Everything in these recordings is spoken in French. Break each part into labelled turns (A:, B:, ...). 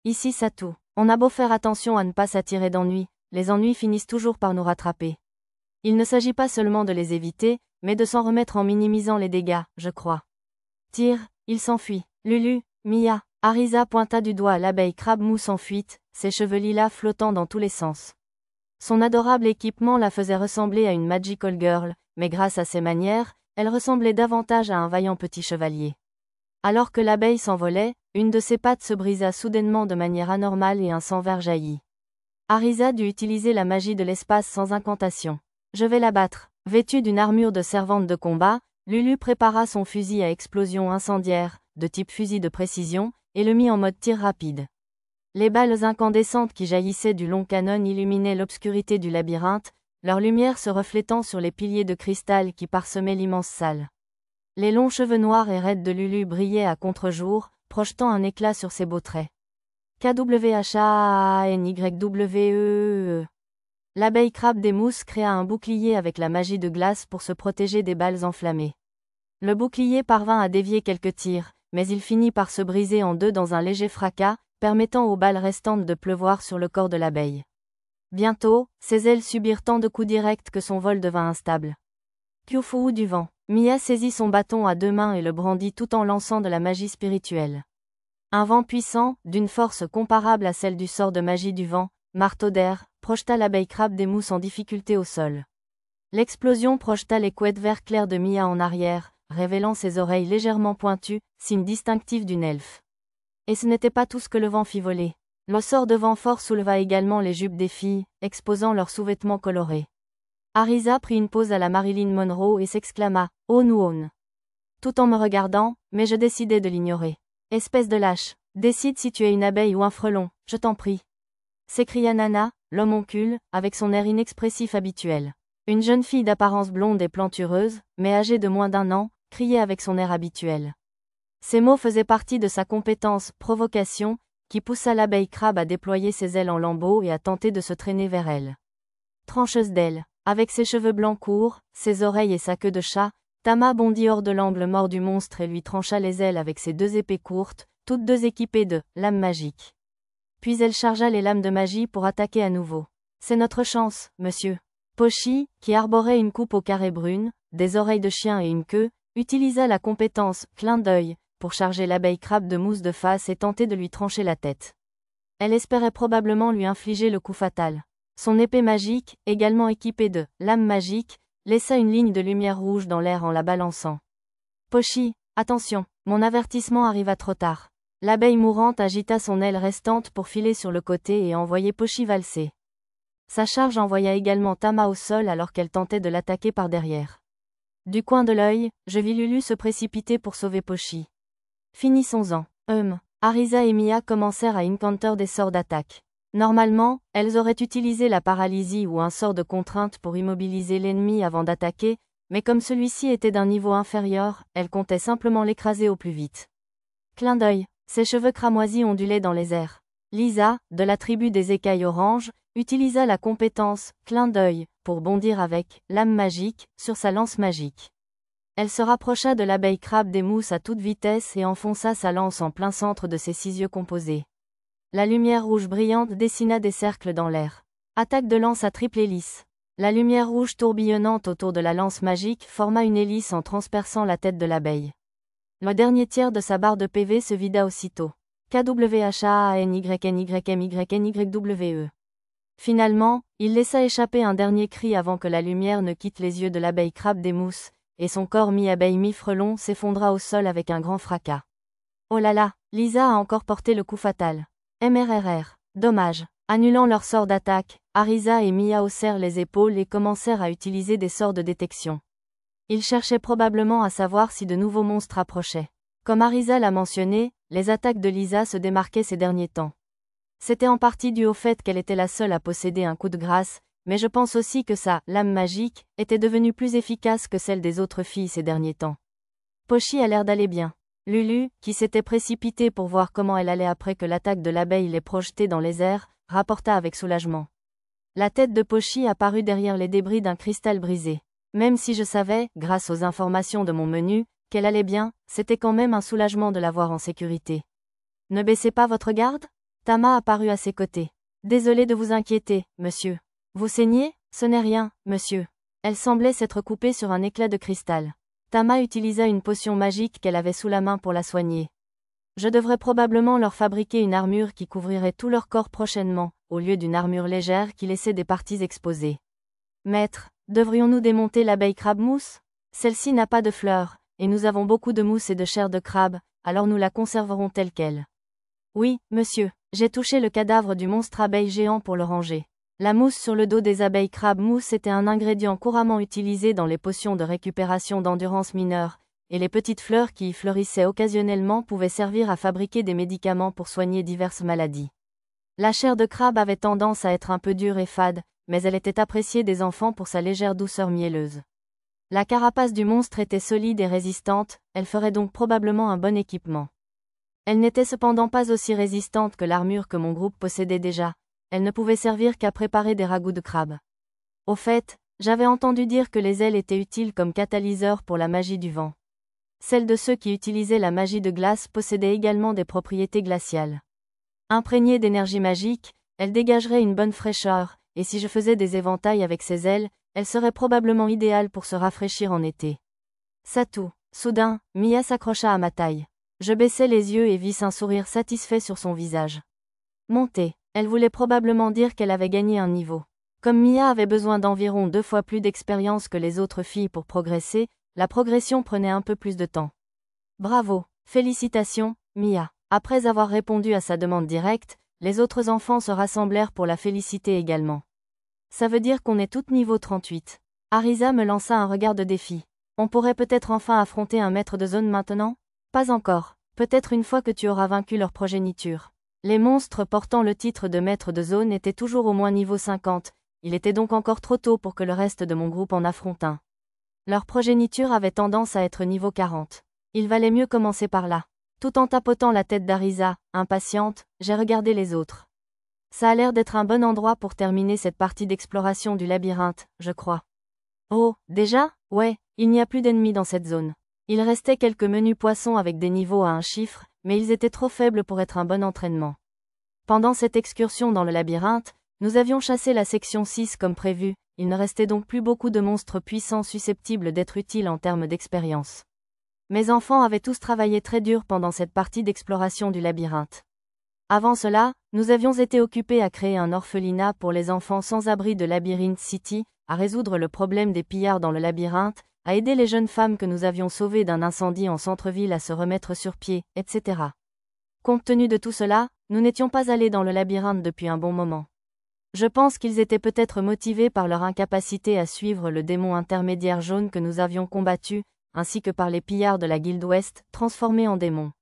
A: Ici Satou. On a beau faire attention à ne pas s'attirer d'ennuis, les ennuis finissent toujours par nous rattraper. Il ne s'agit pas seulement de les éviter, mais de s'en remettre en minimisant les dégâts, je crois. Tire, il s'enfuit. Lulu, Mia, Arisa pointa du doigt l'abeille crabe mousse en fuite, ses cheveux lilas flottant dans tous les sens. Son adorable équipement la faisait ressembler à une magical girl, mais grâce à ses manières, elle ressemblait davantage à un vaillant petit chevalier. Alors que l'abeille s'envolait, une de ses pattes se brisa soudainement de manière anormale et un sang vert jaillit. Arisa dut utiliser la magie de l'espace sans incantation. Je vais la battre. Vêtue d'une armure de servante de combat, Lulu prépara son fusil à explosion incendiaire, de type fusil de précision, et le mit en mode tir rapide. Les balles incandescentes qui jaillissaient du long canon illuminaient l'obscurité du labyrinthe, leur lumière se reflétant sur les piliers de cristal qui parsemaient l'immense salle. Les longs cheveux noirs et raides de Lulu brillaient à contre-jour, projetant un éclat sur ses beaux traits. KWHAANYWEE. L'abeille crabe des mousses créa un bouclier avec la magie de glace pour se protéger des balles enflammées. Le bouclier parvint à dévier quelques tirs, mais il finit par se briser en deux dans un léger fracas, permettant aux balles restantes de pleuvoir sur le corps de l'abeille. Bientôt, ses ailes subirent tant de coups directs que son vol devint instable. Kyufu du vent. Mia saisit son bâton à deux mains et le brandit tout en lançant de la magie spirituelle. Un vent puissant, d'une force comparable à celle du sort de magie du vent, marteau d'air, projeta l'abeille crabe des mousses en difficulté au sol. L'explosion projeta les couettes vert clair de Mia en arrière, révélant ses oreilles légèrement pointues, signe distinctif d'une elfe. Et ce n'était pas tout ce que le vent fit voler. Le sort de vent fort souleva également les jupes des filles, exposant leurs sous-vêtements colorés. Arisa prit une pose à la Marilyn Monroe et s'exclama « Oh nous tout en me regardant, mais je décidai de l'ignorer. « Espèce de lâche, décide si tu es une abeille ou un frelon, je t'en prie. » s'écria Nana, l'homoncule, avec son air inexpressif habituel. Une jeune fille d'apparence blonde et plantureuse, mais âgée de moins d'1 an, criait avec son air habituel. Ces mots faisaient partie de sa compétence « provocation », qui poussa l'abeille crabe à déployer ses ailes en lambeaux et à tenter de se traîner vers elle. Trancheuse d'ailes. Avec ses cheveux blancs courts, ses oreilles et sa queue de chat, Tama bondit hors de l'angle mort du monstre et lui trancha les ailes avec ses deux épées courtes, toutes deux équipées de lames magiques. Puis elle chargea les lames de magie pour attaquer à nouveau. C'est notre chance, monsieur. Pochi, qui arborait une coupe au carré brune, des oreilles de chien et une queue, utilisa la compétence « clin d'œil » pour charger l'abeille crabe de mousse de face et tenter de lui trancher la tête. Elle espérait probablement lui infliger le coup fatal. Son épée magique, également équipée de lames magiques, laissa une ligne de lumière rouge dans l'air en la balançant. Pochi, attention, mon avertissement arriva trop tard. L'abeille mourante agita son aile restante pour filer sur le côté et envoyer Pochi valser. Sa charge envoya également Tama au sol alors qu'elle tentait de l'attaquer par derrière. Du coin de l'œil, je vis Lulu se précipiter pour sauver Pochi. Finissons-en. Arisa et Mia commencèrent à incanter des sorts d'attaque. Normalement, elles auraient utilisé la paralysie ou un sort de contrainte pour immobiliser l'ennemi avant d'attaquer, mais comme celui-ci était d'un niveau inférieur, elles comptaient simplement l'écraser au plus vite. Clin d'œil. Ses cheveux cramoisis ondulaient dans les airs. Lisa, de la tribu des écailles oranges, utilisa la compétence « clin d'œil » pour bondir avec « lame magique » sur sa lance magique. Elle se rapprocha de l'abeille crabe des mousses à toute vitesse et enfonça sa lance en plein centre de ses 6 yeux composés. La lumière rouge brillante dessina des cercles dans l'air. Attaque de lance à triple hélice. La lumière rouge tourbillonnante autour de la lance magique forma une hélice en transperçant la tête de l'abeille. Le dernier tiers de sa barre de PV se vida aussitôt. KWHAANYNYMYNYWE. Finalement, il laissa échapper un dernier cri avant que la lumière ne quitte les yeux de l'abeille crabe des mousses, et son corps mi-abeille mi-frelon s'effondra au sol avec un grand fracas. Oh là là, Lisa a encore porté le coup fatal. MRRR. Dommage. Annulant leur sort d'attaque, Arisa et Mia haussèrent les épaules et commencèrent à utiliser des sorts de détection. Ils cherchaient probablement à savoir si de nouveaux monstres approchaient. Comme Arisa l'a mentionné, les attaques de Lisa se démarquaient ces derniers temps. C'était en partie dû au fait qu'elle était la seule à posséder un coup de grâce, mais je pense aussi que sa lame magique était devenue plus efficace que celle des autres filles ces derniers temps. Pochi a l'air d'aller bien. Lulu, qui s'était précipitée pour voir comment elle allait après que l'attaque de l'abeille l'ait projetée dans les airs, rapporta avec soulagement. La tête de Pochi apparut derrière les débris d'un cristal brisé. Même si je savais, grâce aux informations de mon menu, qu'elle allait bien, c'était quand même un soulagement de la voir en sécurité. Ne baissez pas votre garde ? Tama apparut à ses côtés. Désolé de vous inquiéter, monsieur. Vous saignez? Ce n'est rien, monsieur. Elle semblait s'être coupée sur un éclat de cristal. Tama utilisa une potion magique qu'elle avait sous la main pour la soigner. Je devrais probablement leur fabriquer une armure qui couvrirait tout leur corps prochainement, au lieu d'une armure légère qui laissait des parties exposées. Maître, devrions-nous démonter l'abeille crabe mousse? Celle-ci n'a pas de fleurs, et nous avons beaucoup de mousse et de chair de crabe, alors nous la conserverons telle qu'elle. Oui, monsieur, j'ai touché le cadavre du monstre abeille géant pour le ranger. La mousse sur le dos des abeilles crabe mousse était un ingrédient couramment utilisé dans les potions de récupération d'endurance mineure, et les petites fleurs qui y fleurissaient occasionnellement pouvaient servir à fabriquer des médicaments pour soigner diverses maladies. La chair de crabe avait tendance à être un peu dure et fade, mais elle était appréciée des enfants pour sa légère douceur mielleuse. La carapace du monstre était solide et résistante, elle ferait donc probablement un bon équipement. Elle n'était cependant pas aussi résistante que l'armure que mon groupe possédait déjà, elle ne pouvait servir qu'à préparer des ragoûts de crabe. Au fait, j'avais entendu dire que les ailes étaient utiles comme catalyseurs pour la magie du vent. Celles de ceux qui utilisaient la magie de glace possédaient également des propriétés glaciales. Imprégnée d'énergie magique, elle dégagerait une bonne fraîcheur, et si je faisais des éventails avec ses ailes, elle serait probablement idéale pour se rafraîchir en été. Satou. Soudain, Mia s'accrocha à ma taille. Je baissai les yeux et vis un sourire satisfait sur son visage. Montée. Elle voulait probablement dire qu'elle avait gagné un niveau. Comme Mia avait besoin d'environ 2 fois plus d'expérience que les autres filles pour progresser, la progression prenait un peu plus de temps. Bravo. Félicitations, Mia. Après avoir répondu à sa demande directe, les autres enfants se rassemblèrent pour la féliciter également. Ça veut dire qu'on est toutes niveau 38. Arisa me lança un regard de défi. On pourrait peut-être enfin affronter un maître de zone maintenant? Pas encore. Peut-être une fois que tu auras vaincu leur progéniture. Les monstres portant le titre de maître de zone étaient toujours au moins niveau 50, il était donc encore trop tôt pour que le reste de mon groupe en affronte un. Leur progéniture avait tendance à être niveau 40. Il valait mieux commencer par là. Tout en tapotant la tête d'Arisa, impatiente, j'ai regardé les autres. Ça a l'air d'être un bon endroit pour terminer cette partie d'exploration du labyrinthe, je crois. Oh, déjà? Ouais, il n'y a plus d'ennemis dans cette zone. Il restait quelques menus poissons avec des niveaux à un chiffre, mais ils étaient trop faibles pour être un bon entraînement. Pendant cette excursion dans le labyrinthe, nous avions chassé la section 6 comme prévu, il ne restait donc plus beaucoup de monstres puissants susceptibles d'être utiles en termes d'expérience. Mes enfants avaient tous travaillé très dur pendant cette partie d'exploration du labyrinthe. Avant cela, nous avions été occupés à créer un orphelinat pour les enfants sans abri de Labyrinth City, à résoudre le problème des pillards dans le labyrinthe, à aider les jeunes femmes que nous avions sauvées d'un incendie en centre-ville à se remettre sur pied, etc. Compte tenu de tout cela, nous n'étions pas allés dans le labyrinthe depuis un bon moment. Je pense qu'ils étaient peut-être motivés par leur incapacité à suivre le démon intermédiaire jaune que nous avions combattu, ainsi que par les pillards de la Guilde Ouest, transformés en démons.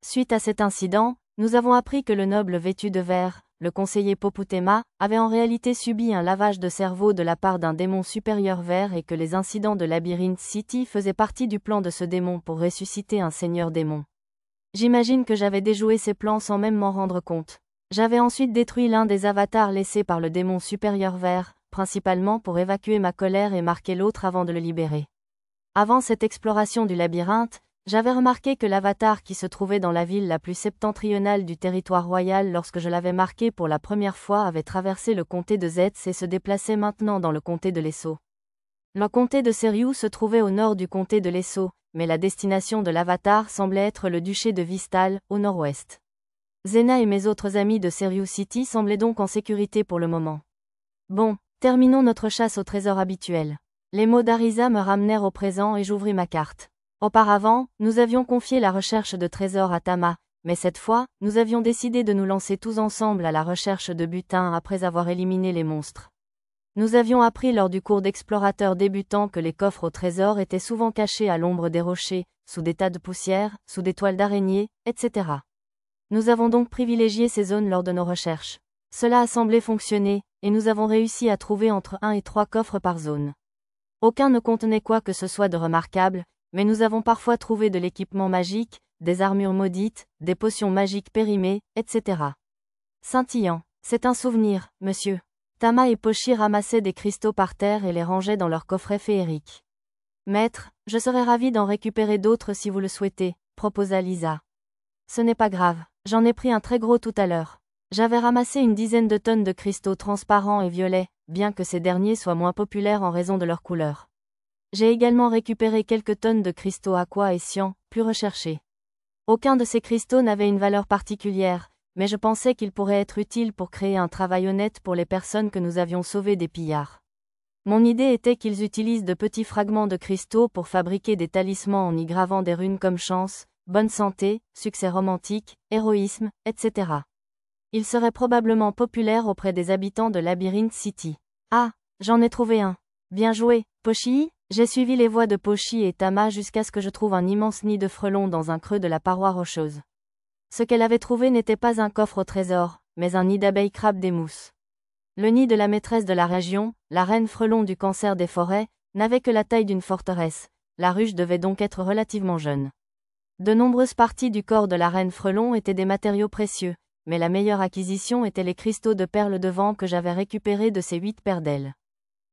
A: Suite à cet incident, nous avons appris que le noble vêtu de vert, le conseiller Poputema, avait en réalité subi un lavage de cerveau de la part d'un démon supérieur vert et que les incidents de Labyrinth City faisaient partie du plan de ce démon pour ressusciter un seigneur démon. J'imagine que j'avais déjoué ces plans sans même m'en rendre compte. J'avais ensuite détruit l'un des avatars laissés par le démon supérieur vert, principalement pour évacuer ma colère et marquer l'autre avant de le libérer. Avant cette exploration du labyrinthe, j'avais remarqué que l'avatar qui se trouvait dans la ville la plus septentrionale du territoire royal lorsque je l'avais marqué pour la première fois avait traversé le comté de Zetz et se déplaçait maintenant dans le comté de Lesso. Le comté de Seriou se trouvait au nord du comté de Lesso, mais la destination de l'avatar semblait être le duché de Vistal, au nord-ouest. Zena et mes autres amis de Seriou City semblaient donc en sécurité pour le moment. Bon, terminons notre chasse au trésor habituel. Les mots d'Arisa me ramenèrent au présent et j'ouvris ma carte. Auparavant, nous avions confié la recherche de trésors à Tama, mais cette fois, nous avions décidé de nous lancer tous ensemble à la recherche de butin après avoir éliminé les monstres. Nous avions appris lors du cours d'explorateur débutant que les coffres au trésor étaient souvent cachés à l'ombre des rochers, sous des tas de poussière, sous des toiles d'araignées, etc. Nous avons donc privilégié ces zones lors de nos recherches. Cela a semblé fonctionner, et nous avons réussi à trouver entre 1 et 3 coffres par zone. Aucun ne contenait quoi que ce soit de remarquable, mais nous avons parfois trouvé de l'équipement magique, des armures maudites, des potions magiques périmées, etc. Scintillant. C'est un souvenir, monsieur. Tama et Pochi ramassaient des cristaux par terre et les rangeaient dans leur coffret féerique. Maître, je serais ravi d'en récupérer d'autres si vous le souhaitez, proposa Lisa. Ce n'est pas grave, j'en ai pris un très gros tout à l'heure. J'avais ramassé une dizaine de tonnes de cristaux transparents et violets, bien que ces derniers soient moins populaires en raison de leur couleur. J'ai également récupéré quelques tonnes de cristaux aqua et cyan, plus recherchés. Aucun de ces cristaux n'avait une valeur particulière, mais je pensais qu'ils pourraient être utiles pour créer un travail honnête pour les personnes que nous avions sauvées des pillards. Mon idée était qu'ils utilisent de petits fragments de cristaux pour fabriquer des talismans en y gravant des runes comme chance, bonne santé, succès romantique, héroïsme, etc. Ils seraient probablement populaires auprès des habitants de Labyrinth City. Ah, j'en ai trouvé un. Bien joué, Pochi. J'ai suivi les voies de Pochi et Tama jusqu'à ce que je trouve un immense nid de frelons dans un creux de la paroi rocheuse. Ce qu'elle avait trouvé n'était pas un coffre au trésor, mais un nid d'abeilles crabes des mousses. Le nid de la maîtresse de la région, la reine frelon du cancer des forêts, n'avait que la taille d'une forteresse. La ruche devait donc être relativement jeune. De nombreuses parties du corps de la reine frelon étaient des matériaux précieux, mais la meilleure acquisition était les cristaux de perles de vent que j'avais récupérés de ces 8 paires d'ailes.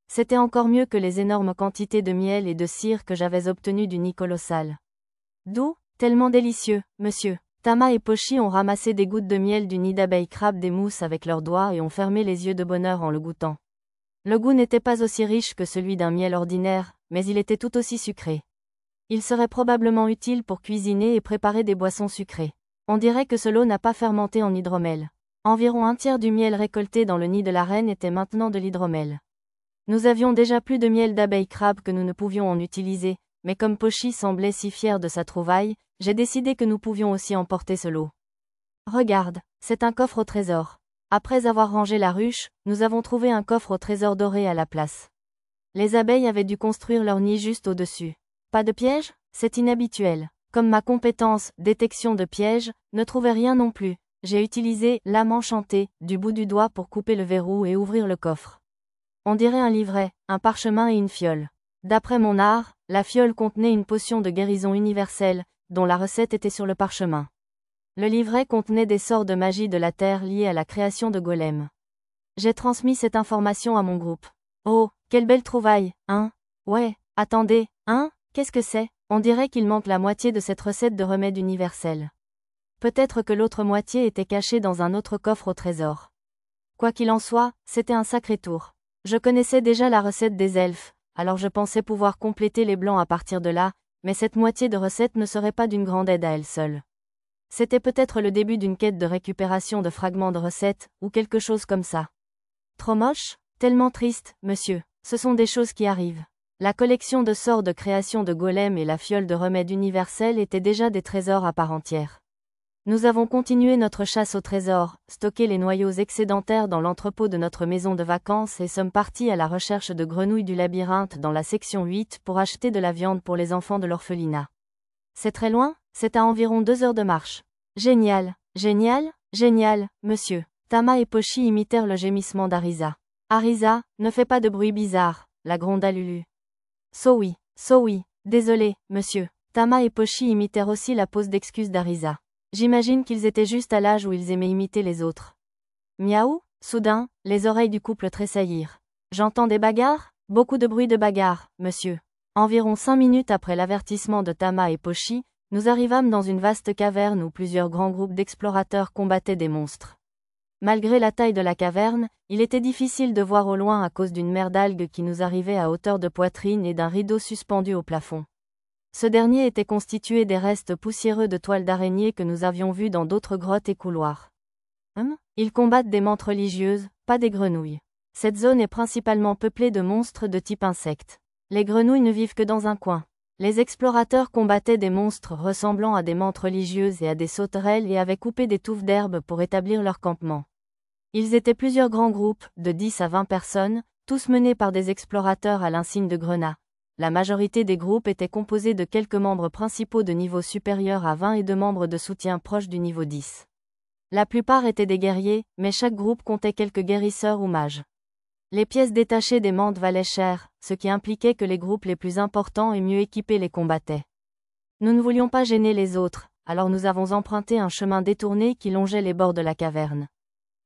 A: C'était encore mieux que les énormes quantités de miel et de cire que j'avais obtenues du nid colossal. Doux, tellement délicieux, monsieur. Tama et Pochi ont ramassé des gouttes de miel du nid d'abeilles crabes des mousses avec leurs doigts et ont fermé les yeux de bonheur en le goûtant. Le goût n'était pas aussi riche que celui d'un miel ordinaire, mais il était tout aussi sucré. Il serait probablement utile pour cuisiner et préparer des boissons sucrées. On dirait que ce lot n'a pas fermenté en hydromel. Environ un tiers du miel récolté dans le nid de la reine était maintenant de l'hydromel. Nous avions déjà plus de miel d'abeilles crabes que nous ne pouvions en utiliser, mais comme Pochi semblait si fier de sa trouvaille, j'ai décidé que nous pouvions aussi emporter ce lot. Regarde, c'est un coffre au trésor. Après avoir rangé la ruche, nous avons trouvé un coffre au trésor doré à la place. Les abeilles avaient dû construire leur nid juste au-dessus. Pas de piège? C'est inhabituel. Comme ma compétence, détection de pièges, ne trouvait rien non plus, j'ai utilisé lame enchantée du bout du doigt pour couper le verrou et ouvrir le coffre. On dirait un livret, un parchemin et une fiole. D'après mon art, la fiole contenait une potion de guérison universelle, dont la recette était sur le parchemin. Le livret contenait des sorts de magie de la terre liés à la création de golems. J'ai transmis cette information à mon groupe. Oh, quelle belle trouvaille, hein? Ouais, attendez, hein? Qu'est-ce que c'est? On dirait qu'il manque la moitié de cette recette de remède universel. Peut-être que l'autre moitié était cachée dans un autre coffre au trésor. Quoi qu'il en soit, c'était un sacré tour. Je connaissais déjà la recette des elfes, alors je pensais pouvoir compléter les blancs à partir de là, mais cette moitié de recette ne serait pas d'une grande aide à elle seule. C'était peut-être le début d'une quête de récupération de fragments de recettes, ou quelque chose comme ça. Trop moche? Tellement triste, monsieur. Ce sont des choses qui arrivent. La collection de sorts de création de golems et la fiole de remède universel étaient déjà des trésors à part entière. Nous avons continué notre chasse au trésor, stocké les noyaux excédentaires dans l'entrepôt de notre maison de vacances et sommes partis à la recherche de grenouilles du labyrinthe dans la section 8 pour acheter de la viande pour les enfants de l'orphelinat. C'est très loin? C'est à environ 2 heures de marche. Génial, génial, génial, monsieur. Tama et Pochi imitèrent le gémissement d'Arisa. Arisa, ne fais pas de bruit bizarre, la gronda Lulu. So oui, désolé, monsieur. Tama et Pochi imitèrent aussi la pose d'excuse d'Arisa. J'imagine qu'ils étaient juste à l'âge où ils aimaient imiter les autres. Miaou, soudain, les oreilles du couple tressaillirent. J'entends des bagarres? Beaucoup de bruit de bagarre, monsieur. Environ 5 minutes après l'avertissement de Tama et Pochi, nous arrivâmes dans une vaste caverne où plusieurs grands groupes d'explorateurs combattaient des monstres. Malgré la taille de la caverne, il était difficile de voir au loin à cause d'une mer d'algues qui nous arrivait à hauteur de poitrine et d'un rideau suspendu au plafond. Ce dernier était constitué des restes poussiéreux de toiles d'araignée que nous avions vus dans d'autres grottes et couloirs. Ils combattent des mantes religieuses, pas des grenouilles. Cette zone est principalement peuplée de monstres de type insecte. Les grenouilles ne vivent que dans un coin. Les explorateurs combattaient des monstres ressemblant à des mantes religieuses et à des sauterelles et avaient coupé des touffes d'herbe pour établir leur campement. Ils étaient plusieurs grands groupes, de 10 à 20 personnes, tous menés par des explorateurs à l'insigne de grenat. La majorité des groupes étaient composés de quelques membres principaux de niveau supérieur à 20 et de membres de soutien proches du niveau 10. La plupart étaient des guerriers, mais chaque groupe comptait quelques guérisseurs ou mages. Les pièces détachées des mantes valaient cher, ce qui impliquait que les groupes les plus importants et mieux équipés les combattaient. Nous ne voulions pas gêner les autres, alors nous avons emprunté un chemin détourné qui longeait les bords de la caverne.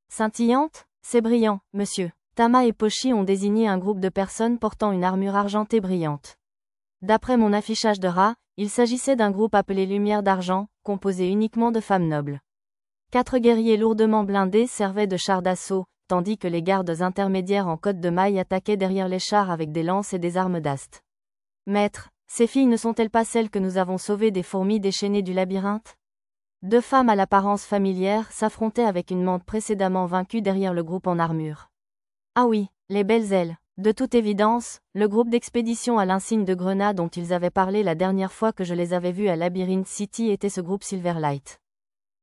A: Scintillante? C'est brillant, monsieur. Tama et Pochi ont désigné un groupe de personnes portant une armure argentée brillante. D'après mon affichage de rat, il s'agissait d'un groupe appelé Lumière d'Argent, composé uniquement de femmes nobles. 4 guerriers lourdement blindés servaient de chars d'assaut, tandis que les gardes intermédiaires en côte de mailles attaquaient derrière les chars avec des lances et des armes d'ast. Maître, ces filles ne sont-elles pas celles que nous avons sauvées des fourmis déchaînées du labyrinthe? 2 femmes à l'apparence familière s'affrontaient avec une mante précédemment vaincue derrière le groupe en armure. Ah oui, les belles ailes. De toute évidence, le groupe d'expédition à l'insigne de grenat dont ils avaient parlé la dernière fois que je les avais vus à Labyrinth City était ce groupe Silverlight.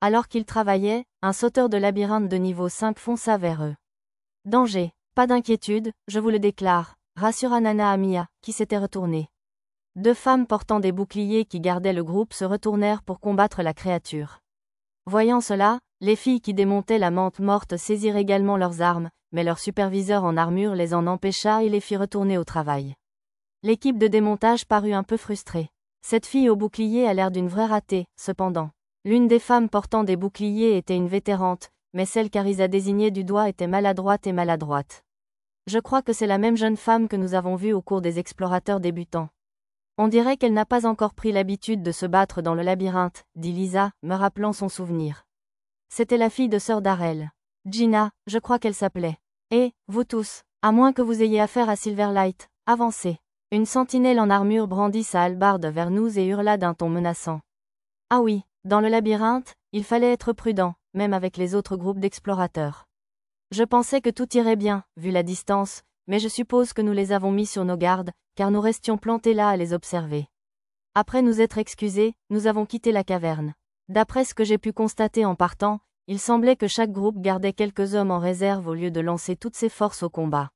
A: Alors qu'ils travaillaient, un sauteur de labyrinthe de niveau 5 fonça vers eux. Danger, pas d'inquiétude, je vous le déclare, rassura Nana à Mia, qui s'était retournée. 2 femmes portant des boucliers qui gardaient le groupe se retournèrent pour combattre la créature. Voyant cela, les filles qui démontaient la mante morte saisirent également leurs armes, mais leur superviseur en armure les en empêcha et les fit retourner au travail. L'équipe de démontage parut un peu frustrée. Cette fille au bouclier a l'air d'une vraie ratée, cependant. L'une des femmes portant des boucliers était une vétérante, mais celle qu'Arisa désignait du doigt était maladroite et maladroite. Je crois que c'est la même jeune femme que nous avons vue au cours des explorateurs débutants. On dirait qu'elle n'a pas encore pris l'habitude de se battre dans le labyrinthe, dit Lisa, me rappelant son souvenir. C'était la fille de sœur Darrell. Gina, je crois qu'elle s'appelait. Et, vous tous, à moins que vous ayez affaire à Silverlight, avancez. Une sentinelle en armure brandit sa hallebarde vers nous et hurla d'un ton menaçant. Ah oui, dans le labyrinthe, il fallait être prudent, même avec les autres groupes d'explorateurs. Je pensais que tout irait bien, vu la distance, mais je suppose que nous les avons mis sur nos gardes, car nous restions plantés là à les observer. Après nous être excusés, nous avons quitté la caverne. D'après ce que j'ai pu constater en partant, il semblait que chaque groupe gardait quelques hommes en réserve au lieu de lancer toutes ses forces au combat.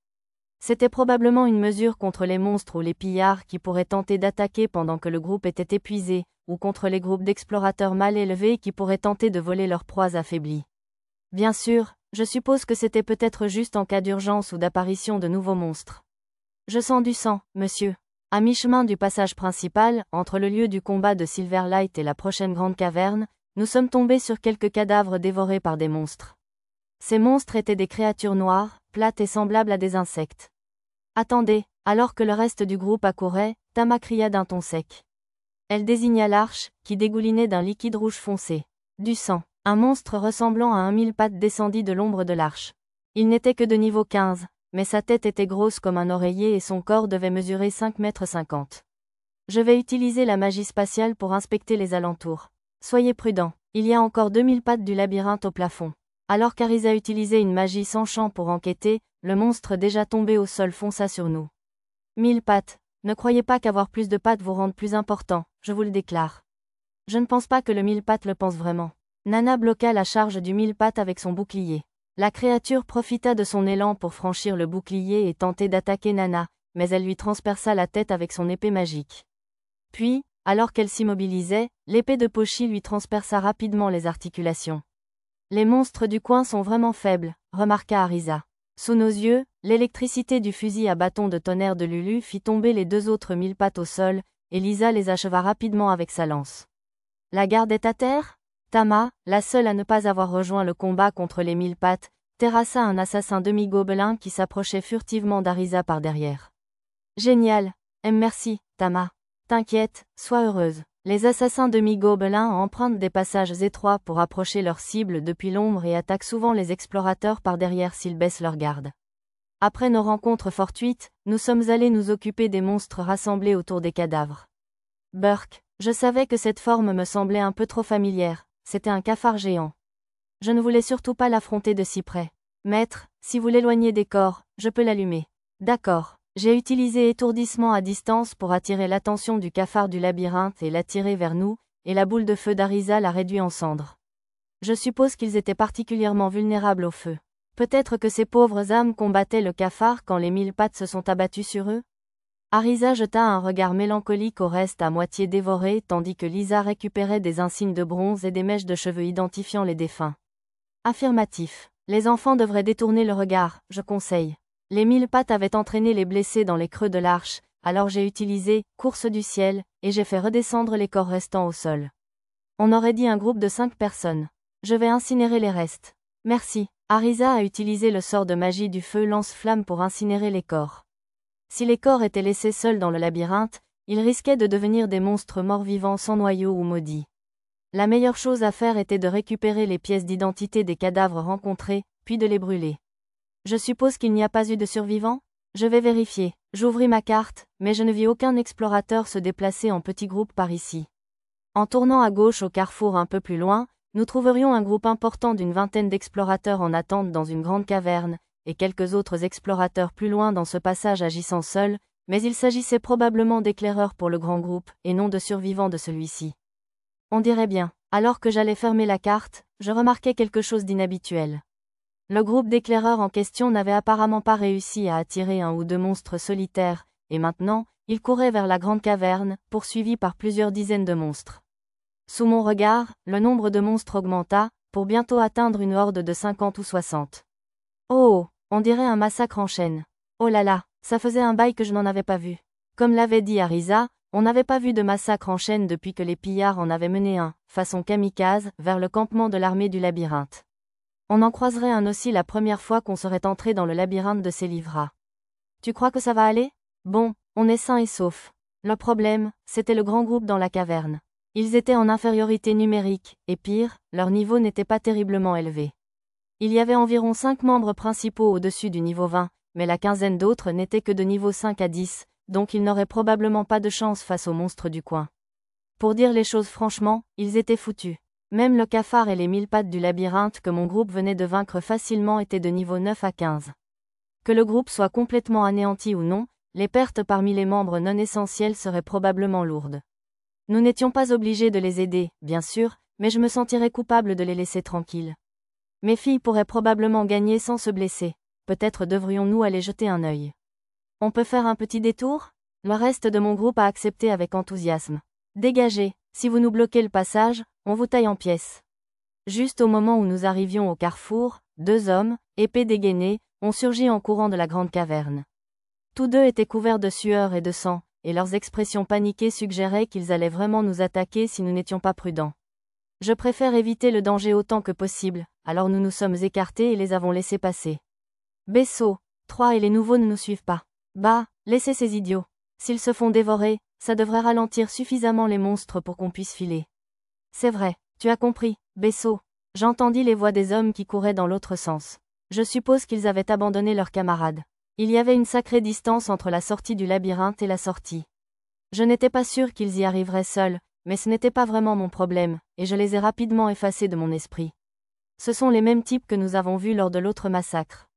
A: C'était probablement une mesure contre les monstres ou les pillards qui pourraient tenter d'attaquer pendant que le groupe était épuisé, ou contre les groupes d'explorateurs mal élevés qui pourraient tenter de voler leurs proies affaiblies. Bien sûr, je suppose que c'était peut-être juste en cas d'urgence ou d'apparition de nouveaux monstres. Je sens du sang, monsieur. À mi-chemin du passage principal, entre le lieu du combat de Silverlight et la prochaine grande caverne, nous sommes tombés sur quelques cadavres dévorés par des monstres. Ces monstres étaient des créatures noires, plates et semblables à des insectes. Attendez, alors que le reste du groupe accourait, Tama cria d'un ton sec. Elle désigna l'arche, qui dégoulinait d'un liquide rouge foncé. Du sang. Un monstre ressemblant à un mille-pattes descendit de l'ombre de l'arche. Il n'était que de niveau 15, mais sa tête était grosse comme un oreiller et son corps devait mesurer 5,50 mètres. Je vais utiliser la magie spatiale pour inspecter les alentours. Soyez prudents, il y a encore 2000 pattes du labyrinthe au plafond. Alors qu'Arisa utilisait une magie sans champ pour enquêter, le monstre déjà tombé au sol fonça sur nous. 1000 pattes. Ne croyez pas qu'avoir plus de pattes vous rende plus important, je vous le déclare. Je ne pense pas que le 1000 pattes le pense vraiment. Nana bloqua la charge du 1000 pattes avec son bouclier. La créature profita de son élan pour franchir le bouclier et tenter d'attaquer Nana, mais elle lui transperça la tête avec son épée magique. Puis, alors qu'elle s'immobilisait, l'épée de Pochi lui transperça rapidement les articulations. Les monstres du coin sont vraiment faibles, remarqua Arisa. Sous nos yeux, l'électricité du fusil à bâton de tonnerre de Lulu fit tomber les 2 autres 1000 pattes au sol, et Lisa les acheva rapidement avec sa lance. La garde est à terre? Tama, la seule à ne pas avoir rejoint le combat contre les 1000 pattes, terrassa un assassin demi-gobelin qui s'approchait furtivement d'Arisa par derrière. Génial. Merci, Tama. T'inquiète, sois heureuse. Les assassins demi-gobelins empruntent des passages étroits pour approcher leur cible depuis l'ombre et attaquent souvent les explorateurs par derrière s'ils baissent leur garde. Après nos rencontres fortuites, nous sommes allés nous occuper des monstres rassemblés autour des cadavres. Burke, je savais que cette forme me semblait un peu trop familière, c'était un cafard géant. Je ne voulais surtout pas l'affronter de si près. Maître, si vous l'éloignez des corps, je peux l'allumer. D'accord. J'ai utilisé étourdissement à distance pour attirer l'attention du cafard du labyrinthe et l'attirer vers nous, et la boule de feu d'Arisa l'a réduit en cendres. Je suppose qu'ils étaient particulièrement vulnérables au feu. Peut-être que ces pauvres âmes combattaient le cafard quand les 1000 pattes se sont abattues sur eux? Arisa jeta un regard mélancolique au reste à moitié dévoré tandis que Lisa récupérait des insignes de bronze et des mèches de cheveux identifiant les défunts. Affirmatif. Les enfants devraient détourner le regard, je conseille. Les 1000 pattes avaient entraîné les blessés dans les creux de l'arche, alors j'ai utilisé « course du ciel » et j'ai fait redescendre les corps restants au sol. On aurait dit un groupe de 5 personnes. Je vais incinérer les restes. Merci. Arisa a utilisé le sort de magie du feu lance-flamme pour incinérer les corps. Si les corps étaient laissés seuls dans le labyrinthe, ils risquaient de devenir des monstres morts-vivants sans noyau ou maudits. La meilleure chose à faire était de récupérer les pièces d'identité des cadavres rencontrés, puis de les brûler. Je suppose qu'il n'y a pas eu de survivants? Je vais vérifier. J'ouvris ma carte, mais je ne vis aucun explorateur se déplacer en petits groupes par ici. En tournant à gauche au carrefour un peu plus loin, nous trouverions un groupe important d'une vingtaine d'explorateurs en attente dans une grande caverne, et quelques autres explorateurs plus loin dans ce passage agissant seuls, mais il s'agissait probablement d'éclaireurs pour le grand groupe, et non de survivants de celui-ci. On dirait bien. Alors que j'allais fermer la carte, je remarquai quelque chose d'inhabituel. Le groupe d'éclaireurs en question n'avait apparemment pas réussi à attirer un ou deux monstres solitaires, et maintenant, ils couraient vers la grande caverne, poursuivis par plusieurs dizaines de monstres. Sous mon regard, le nombre de monstres augmenta, pour bientôt atteindre une horde de 50 ou 60. Oh, on dirait un massacre en chaîne. Oh là là, ça faisait un bail que je n'en avais pas vu. Comme l'avait dit Arisa, on n'avait pas vu de massacre en chaîne depuis que les pillards en avaient mené un, façon kamikaze, vers le campement de l'armée du labyrinthe. On en croiserait un aussi la première fois qu'on serait entré dans le labyrinthe de Célivra. Tu crois que ça va aller? Bon, on est sain et sauf. Le problème, c'était le grand groupe dans la caverne. Ils étaient en infériorité numérique, et pire, leur niveau n'était pas terriblement élevé. Il y avait environ 5 membres principaux au-dessus du niveau 20, mais la quinzaine d'autres n'étaient que de niveau 5 à 10, donc ils n'auraient probablement pas de chance face aux monstres du coin. Pour dire les choses franchement, ils étaient foutus. Même le cafard et les 1000 pattes du labyrinthe que mon groupe venait de vaincre facilement étaient de niveau 9 à 15. Que le groupe soit complètement anéanti ou non, les pertes parmi les membres non essentiels seraient probablement lourdes. Nous n'étions pas obligés de les aider, bien sûr, mais je me sentirais coupable de les laisser tranquilles. Mes filles pourraient probablement gagner sans se blesser. Peut-être devrions-nous aller jeter un œil. On peut faire un petit détour? Le reste de mon groupe a accepté avec enthousiasme. Dégagez, si vous nous bloquez le passage, on vous taille en pièces. Juste au moment où nous arrivions au carrefour, 2 hommes, épées dégainées, ont surgi en courant de la grande caverne. Tous deux étaient couverts de sueur et de sang, et leurs expressions paniquées suggéraient qu'ils allaient vraiment nous attaquer si nous n'étions pas prudents. Je préfère éviter le danger autant que possible, alors nous nous sommes écartés et les avons laissés passer. Bessot, 3 et les nouveaux ne nous suivent pas. Bah, laissez ces idiots. S'ils se font dévorer, ça devrait ralentir suffisamment les monstres pour qu'on puisse filer. C'est vrai, tu as compris, Bessot. J'entendis les voix des hommes qui couraient dans l'autre sens. Je suppose qu'ils avaient abandonné leurs camarades. Il y avait une sacrée distance entre la sortie du labyrinthe et la sortie. Je n'étais pas sûr qu'ils y arriveraient seuls, mais ce n'était pas vraiment mon problème, et je les ai rapidement effacés de mon esprit. Ce sont les mêmes types que nous avons vus lors de l'autre massacre.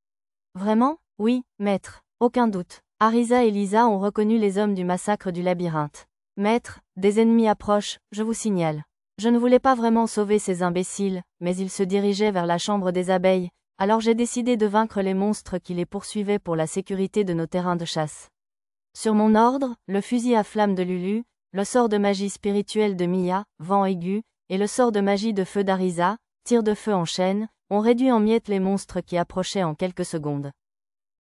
A: Vraiment? Oui, maître, aucun doute. Arisa et Lisa ont reconnu les hommes du massacre du labyrinthe. Maître, des ennemis approchent, je vous signale. Je ne voulais pas vraiment sauver ces imbéciles, mais ils se dirigeaient vers la chambre des abeilles, alors j'ai décidé de vaincre les monstres qui les poursuivaient pour la sécurité de nos terrains de chasse. Sur mon ordre, le fusil à flamme de Lulu, le sort de magie spirituelle de Mia, vent aigu, et le sort de magie de feu d'Arisa, tir de feu en chaîne, ont réduit en miettes les monstres qui approchaient en quelques secondes.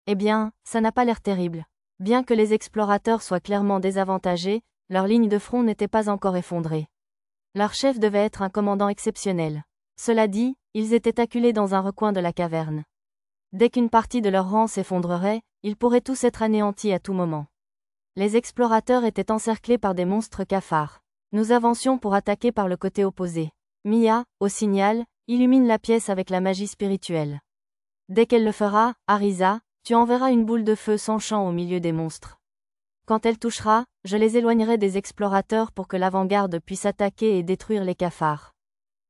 A: Eh bien, ça n'a pas l'air terrible. Bien que les explorateurs soient clairement désavantagés, leur ligne de front n'était pas encore effondrée. Leur chef devait être un commandant exceptionnel. Cela dit, ils étaient acculés dans un recoin de la caverne. Dès qu'une partie de leur rang s'effondrerait, ils pourraient tous être anéantis à tout moment. Les explorateurs étaient encerclés par des monstres cafards. Nous avancions pour attaquer par le côté opposé. Mia, au signal, illumine la pièce avec la magie spirituelle. Dès qu'elle le fera, Arisa, tu enverras une boule de feu sans champ au milieu des monstres. Quand elle touchera, je les éloignerai des explorateurs pour que l'avant-garde puisse attaquer et détruire les cafards.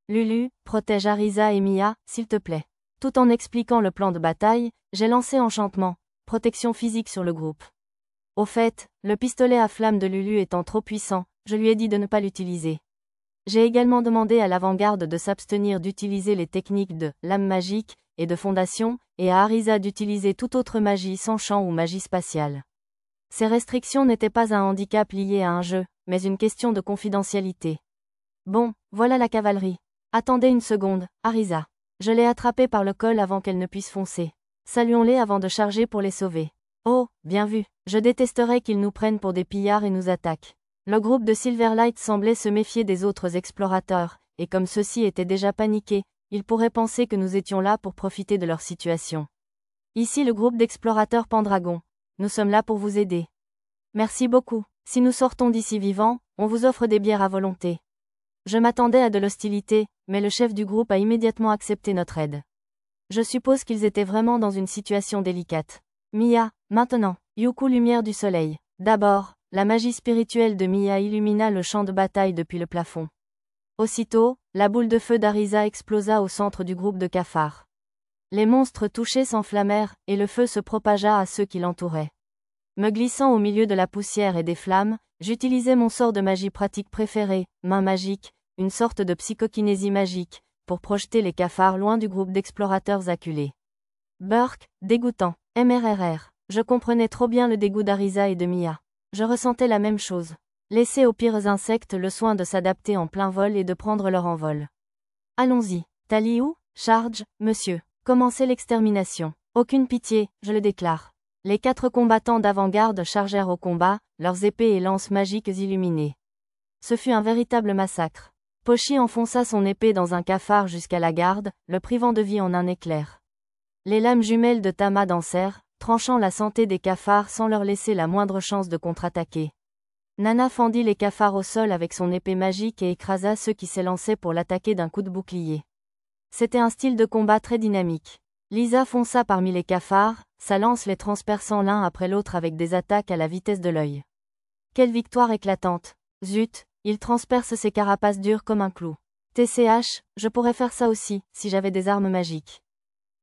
A: Lulu, protège Arisa et Mia, s'il te plaît. Tout en expliquant le plan de bataille, j'ai lancé enchantement, protection physique sur le groupe. Au fait, le pistolet à flamme de Lulu étant trop puissant, je lui ai dit de ne pas l'utiliser. J'ai également demandé à l'avant-garde de s'abstenir d'utiliser les techniques de lame magique et de fondation, et à Arisa d'utiliser toute autre magie sans champ ou magie spatiale. Ces restrictions n'étaient pas un handicap lié à un jeu, mais une question de confidentialité. Bon, voilà la cavalerie. Attendez une seconde, Arisa. Je l'ai attrapée par le col avant qu'elle ne puisse foncer. Saluons-les avant de charger pour les sauver. Oh, bien vu. Je détesterais qu'ils nous prennent pour des pillards et nous attaquent. Le groupe de Silverlight semblait se méfier des autres explorateurs, et comme ceux-ci étaient déjà paniqués, ils pourraient penser que nous étions là pour profiter de leur situation. Ici le groupe d'explorateurs Pendragon. Nous sommes là pour vous aider. Merci beaucoup. Si nous sortons d'ici vivants, on vous offre des bières à volonté. Je m'attendais à de l'hostilité, mais le chef du groupe a immédiatement accepté notre aide. Je suppose qu'ils étaient vraiment dans une situation délicate. Mia, maintenant, Yuku lumière du soleil. D'abord, la magie spirituelle de Mia illumina le champ de bataille depuis le plafond. Aussitôt, la boule de feu d'Arisa explosa au centre du groupe de cafards. Les monstres touchés s'enflammèrent, et le feu se propagea à ceux qui l'entouraient. Me glissant au milieu de la poussière et des flammes, j'utilisai mon sort de magie pratique préféré, main magique, une sorte de psychokinésie magique, pour projeter les cafards loin du groupe d'explorateurs acculés. Burk, dégoûtant. MRRR. Je comprenais trop bien le dégoût d'Arisa et de Mia. Je ressentais la même chose. Laissez aux pires insectes le soin de s'adapter en plein vol et de prendre leur envol. Allons-y. Taliou, charge, monsieur. Commencez l'extermination. Aucune pitié, je le déclare. Les 4 combattants d'avant-garde chargèrent au combat, leurs épées et lances magiques illuminées. Ce fut un véritable massacre. Pochi enfonça son épée dans un cafard jusqu'à la garde, le privant de vie en un éclair. Les lames jumelles de Tama dansèrent, tranchant la santé des cafards sans leur laisser la moindre chance de contre-attaquer. Nana fendit les cafards au sol avec son épée magique et écrasa ceux qui s'élançaient pour l'attaquer d'un coup de bouclier. C'était un style de combat très dynamique. Lisa fonça parmi les cafards, sa lance les transperçant l'un après l'autre avec des attaques à la vitesse de l'œil. Quelle victoire éclatante! Zut, il transperce ses carapaces dures comme un clou. TCH, je pourrais faire ça aussi, si j'avais des armes magiques.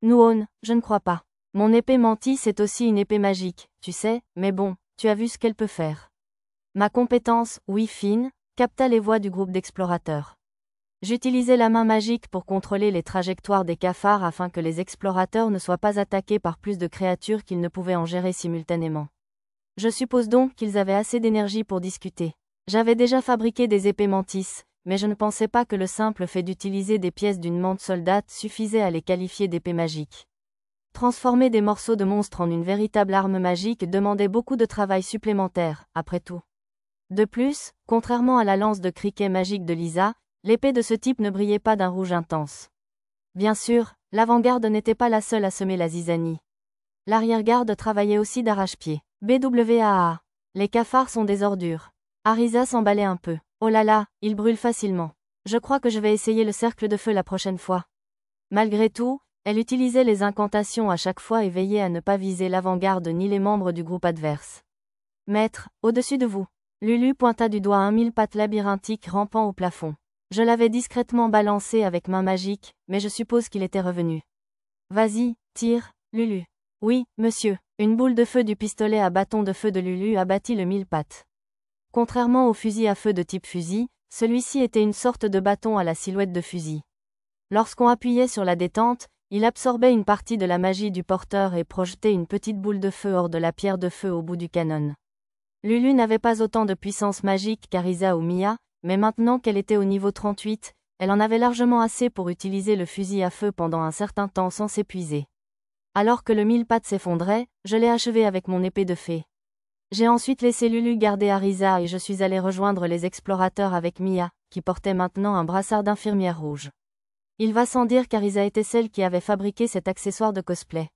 A: Nuon, je ne crois pas. Mon épée mantis est aussi une épée magique, tu sais, mais bon, tu as vu ce qu'elle peut faire. Ma compétence, oui fine, capta les voix du groupe d'explorateurs. J'utilisais la main magique pour contrôler les trajectoires des cafards afin que les explorateurs ne soient pas attaqués par plus de créatures qu'ils ne pouvaient en gérer simultanément. Je suppose donc qu'ils avaient assez d'énergie pour discuter. J'avais déjà fabriqué des épées mantis, mais je ne pensais pas que le simple fait d'utiliser des pièces d'une mante soldate suffisait à les qualifier d'épées magiques. Transformer des morceaux de monstres en une véritable arme magique demandait beaucoup de travail supplémentaire, après tout. De plus, contrairement à la lance de criquet magique de Lisa, l'épée de ce type ne brillait pas d'un rouge intense. Bien sûr, l'avant-garde n'était pas la seule à semer la zizanie. L'arrière-garde travaillait aussi d'arrache-pied. BWAA. Les cafards sont des ordures. Arisa s'emballait un peu. Oh là là, ils brûlent facilement. Je crois que je vais essayer le cercle de feu la prochaine fois. Malgré tout, elle utilisait les incantations à chaque fois et veillait à ne pas viser l'avant-garde ni les membres du groupe adverse. Maître, au-dessus de vous. Lulu pointa du doigt un mille-pattes labyrinthique rampant au plafond. Je l'avais discrètement balancé avec main magique, mais je suppose qu'il était revenu. Vas-y, tire, Lulu. Oui, monsieur. Une boule de feu du pistolet à bâton de feu de Lulu abattit le mille-pattes. Contrairement au fusil à feu de type fusil, celui-ci était une sorte de bâton à la silhouette de fusil. Lorsqu'on appuyait sur la détente, il absorbait une partie de la magie du porteur et projetait une petite boule de feu hors de la pierre de feu au bout du canon. Lulu n'avait pas autant de puissance magique qu'Arisa ou Mia, mais maintenant qu'elle était au niveau 38, elle en avait largement assez pour utiliser le fusil à feu pendant un certain temps sans s'épuiser. Alors que le mille-pattes s'effondrait, je l'ai achevé avec mon épée de fée. J'ai ensuite laissé Lulu garder Arisa et je suis allé rejoindre les explorateurs avec Mia, qui portait maintenant un brassard d'infirmière rouge. Il va sans dire qu'Arisa était celle qui avait fabriqué cet accessoire de cosplay.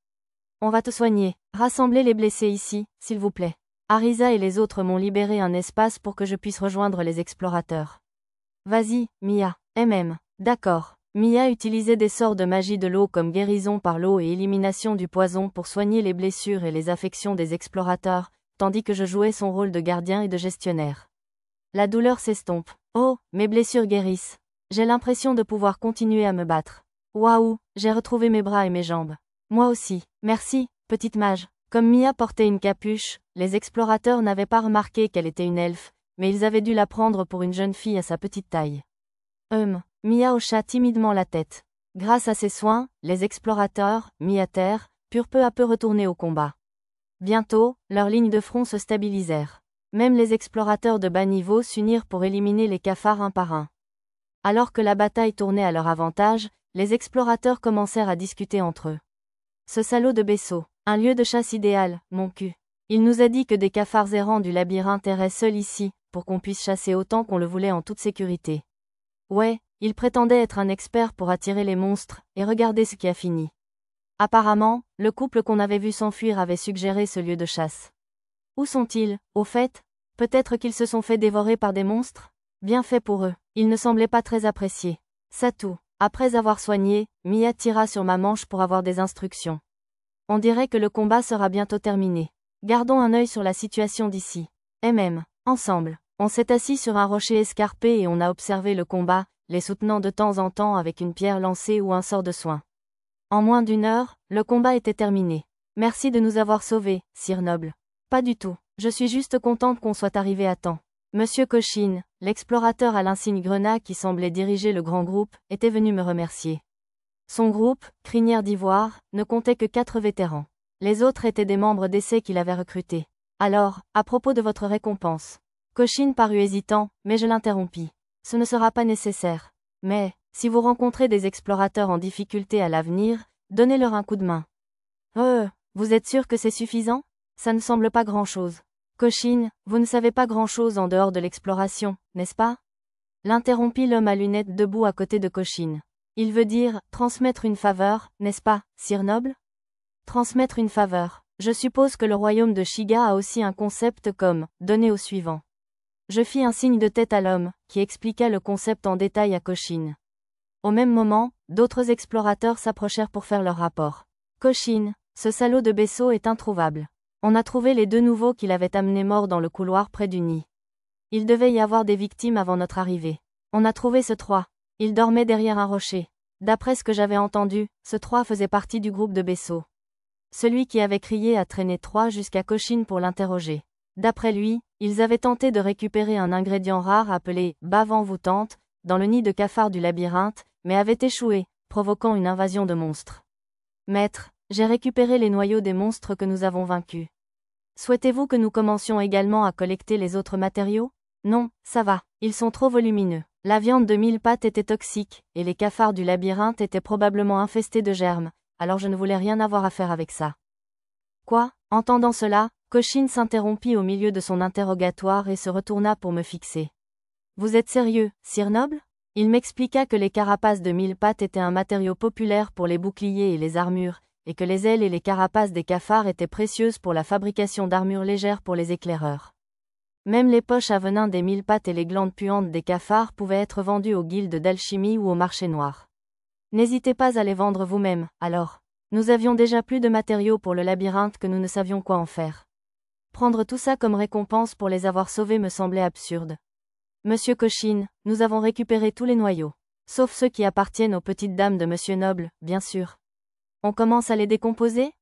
A: On va te soigner. Rassemblez les blessés ici, s'il vous plaît. Arisa et les autres m'ont libéré un espace pour que je puisse rejoindre les explorateurs. Vas-y, Mia. D'accord. Mia utilisait des sorts de magie de l'eau comme guérison par l'eau et élimination du poison pour soigner les blessures et les affections des explorateurs, tandis que je jouais son rôle de gardien et de gestionnaire. La douleur s'estompe. Oh, mes blessures guérissent. J'ai l'impression de pouvoir continuer à me battre. Waouh, j'ai retrouvé mes bras et mes jambes. Moi aussi. Merci, petite mage. Comme Mia portait une capuche, les explorateurs n'avaient pas remarqué qu'elle était une elfe, mais ils avaient dû la prendre pour une jeune fille à sa petite taille. Mia hocha timidement la tête. Grâce à ses soins, les explorateurs, mis à terre, purent peu à peu retourner au combat. Bientôt, leurs lignes de front se stabilisèrent. Même les explorateurs de bas niveau s'unirent pour éliminer les cafards un par un. Alors que la bataille tournait à leur avantage, les explorateurs commencèrent à discuter entre eux. Ce salaud de Bessot, un lieu de chasse idéal, mon cul. Il nous a dit que des cafards errants du labyrinthe erraient seuls ici, pour qu'on puisse chasser autant qu'on le voulait en toute sécurité. Ouais, il prétendait être un expert pour attirer les monstres, et regardez ce qui a fini. Apparemment, le couple qu'on avait vu s'enfuir avait suggéré ce lieu de chasse. Où sont-ils, au fait? Peut-être qu'ils se sont fait dévorer par des monstres? Bien fait pour eux. Ils ne semblaient pas très appréciés. Satou. Après avoir soigné, Mia tira sur ma manche pour avoir des instructions. On dirait que le combat sera bientôt terminé. Gardons un œil sur la situation d'ici. Ensemble. On s'est assis sur un rocher escarpé et on a observé le combat, les soutenant de temps en temps avec une pierre lancée ou un sort de soin. En moins d'une heure, le combat était terminé. Merci de nous avoir sauvés, Sire Noble. Pas du tout. Je suis juste contente qu'on soit arrivé à temps. Monsieur Koshin, l'explorateur à l'insigne grenat qui semblait diriger le grand groupe, était venu me remercier. Son groupe, Crinière d'Ivoire, ne comptait que 4 vétérans. Les autres étaient des membres d'essai qu'il avait recrutés. Alors, à propos de votre récompense. Koshin parut hésitant, mais je l'interrompis. Ce ne sera pas nécessaire. Mais, si vous rencontrez des explorateurs en difficulté à l'avenir, donnez-leur un coup de main. Vous êtes sûr que c'est suffisant? Ça ne semble pas grand-chose. Koshin, vous ne savez pas grand-chose en dehors de l'exploration, n'est-ce pas? L'interrompit l'homme à lunettes debout à côté de Koshin. Il veut dire, transmettre une faveur, n'est-ce pas, Sire Noble? Transmettre une faveur. Je suppose que le royaume de Shiga a aussi un concept comme, donner au suivant. Je fis un signe de tête à l'homme, qui expliqua le concept en détail à Koshin. Au même moment, d'autres explorateurs s'approchèrent pour faire leur rapport. Koshin, ce salaud de Besso est introuvable. On a trouvé les 2 nouveaux qu'il avait amenés morts dans le couloir près du nid. Il devait y avoir des victimes avant notre arrivée. On a trouvé ce 3. Il dormait derrière un rocher. D'après ce que j'avais entendu, ce 3 faisait partie du groupe de Besso. Celui qui avait crié a traîné 3 jusqu'à Koshin pour l'interroger. D'après lui, ils avaient tenté de récupérer un ingrédient rare appelé « bave envoûtante » dans le nid de cafard du labyrinthe, mais avaient échoué, provoquant une invasion de monstres. Maître, j'ai récupéré les noyaux des monstres que nous avons vaincus. Souhaitez-vous que nous commencions également à collecter les autres matériaux? Non, ça va, ils sont trop volumineux. La viande de 1000 pattes était toxique, et les cafards du labyrinthe étaient probablement infestés de germes, alors je ne voulais rien avoir à faire avec ça. Quoi? Entendant cela, Koshin s'interrompit au milieu de son interrogatoire et se retourna pour me fixer. Vous êtes sérieux, Sire Noble? Il m'expliqua que les carapaces de 1000 pattes étaient un matériau populaire pour les boucliers et les armures, et que les ailes et les carapaces des cafards étaient précieuses pour la fabrication d'armures légères pour les éclaireurs. Même les poches à venin des 1000 pattes et les glandes puantes des cafards pouvaient être vendues aux guildes d'alchimie ou au marché noir. N'hésitez pas à les vendre vous-même, alors. Nous avions déjà plus de matériaux pour le labyrinthe que nous ne savions quoi en faire. Prendre tout ça comme récompense pour les avoir sauvés me semblait absurde. Monsieur Koshin, nous avons récupéré tous les noyaux. Sauf ceux qui appartiennent aux petites dames de Monsieur Noble, bien sûr. On commence à les décomposer?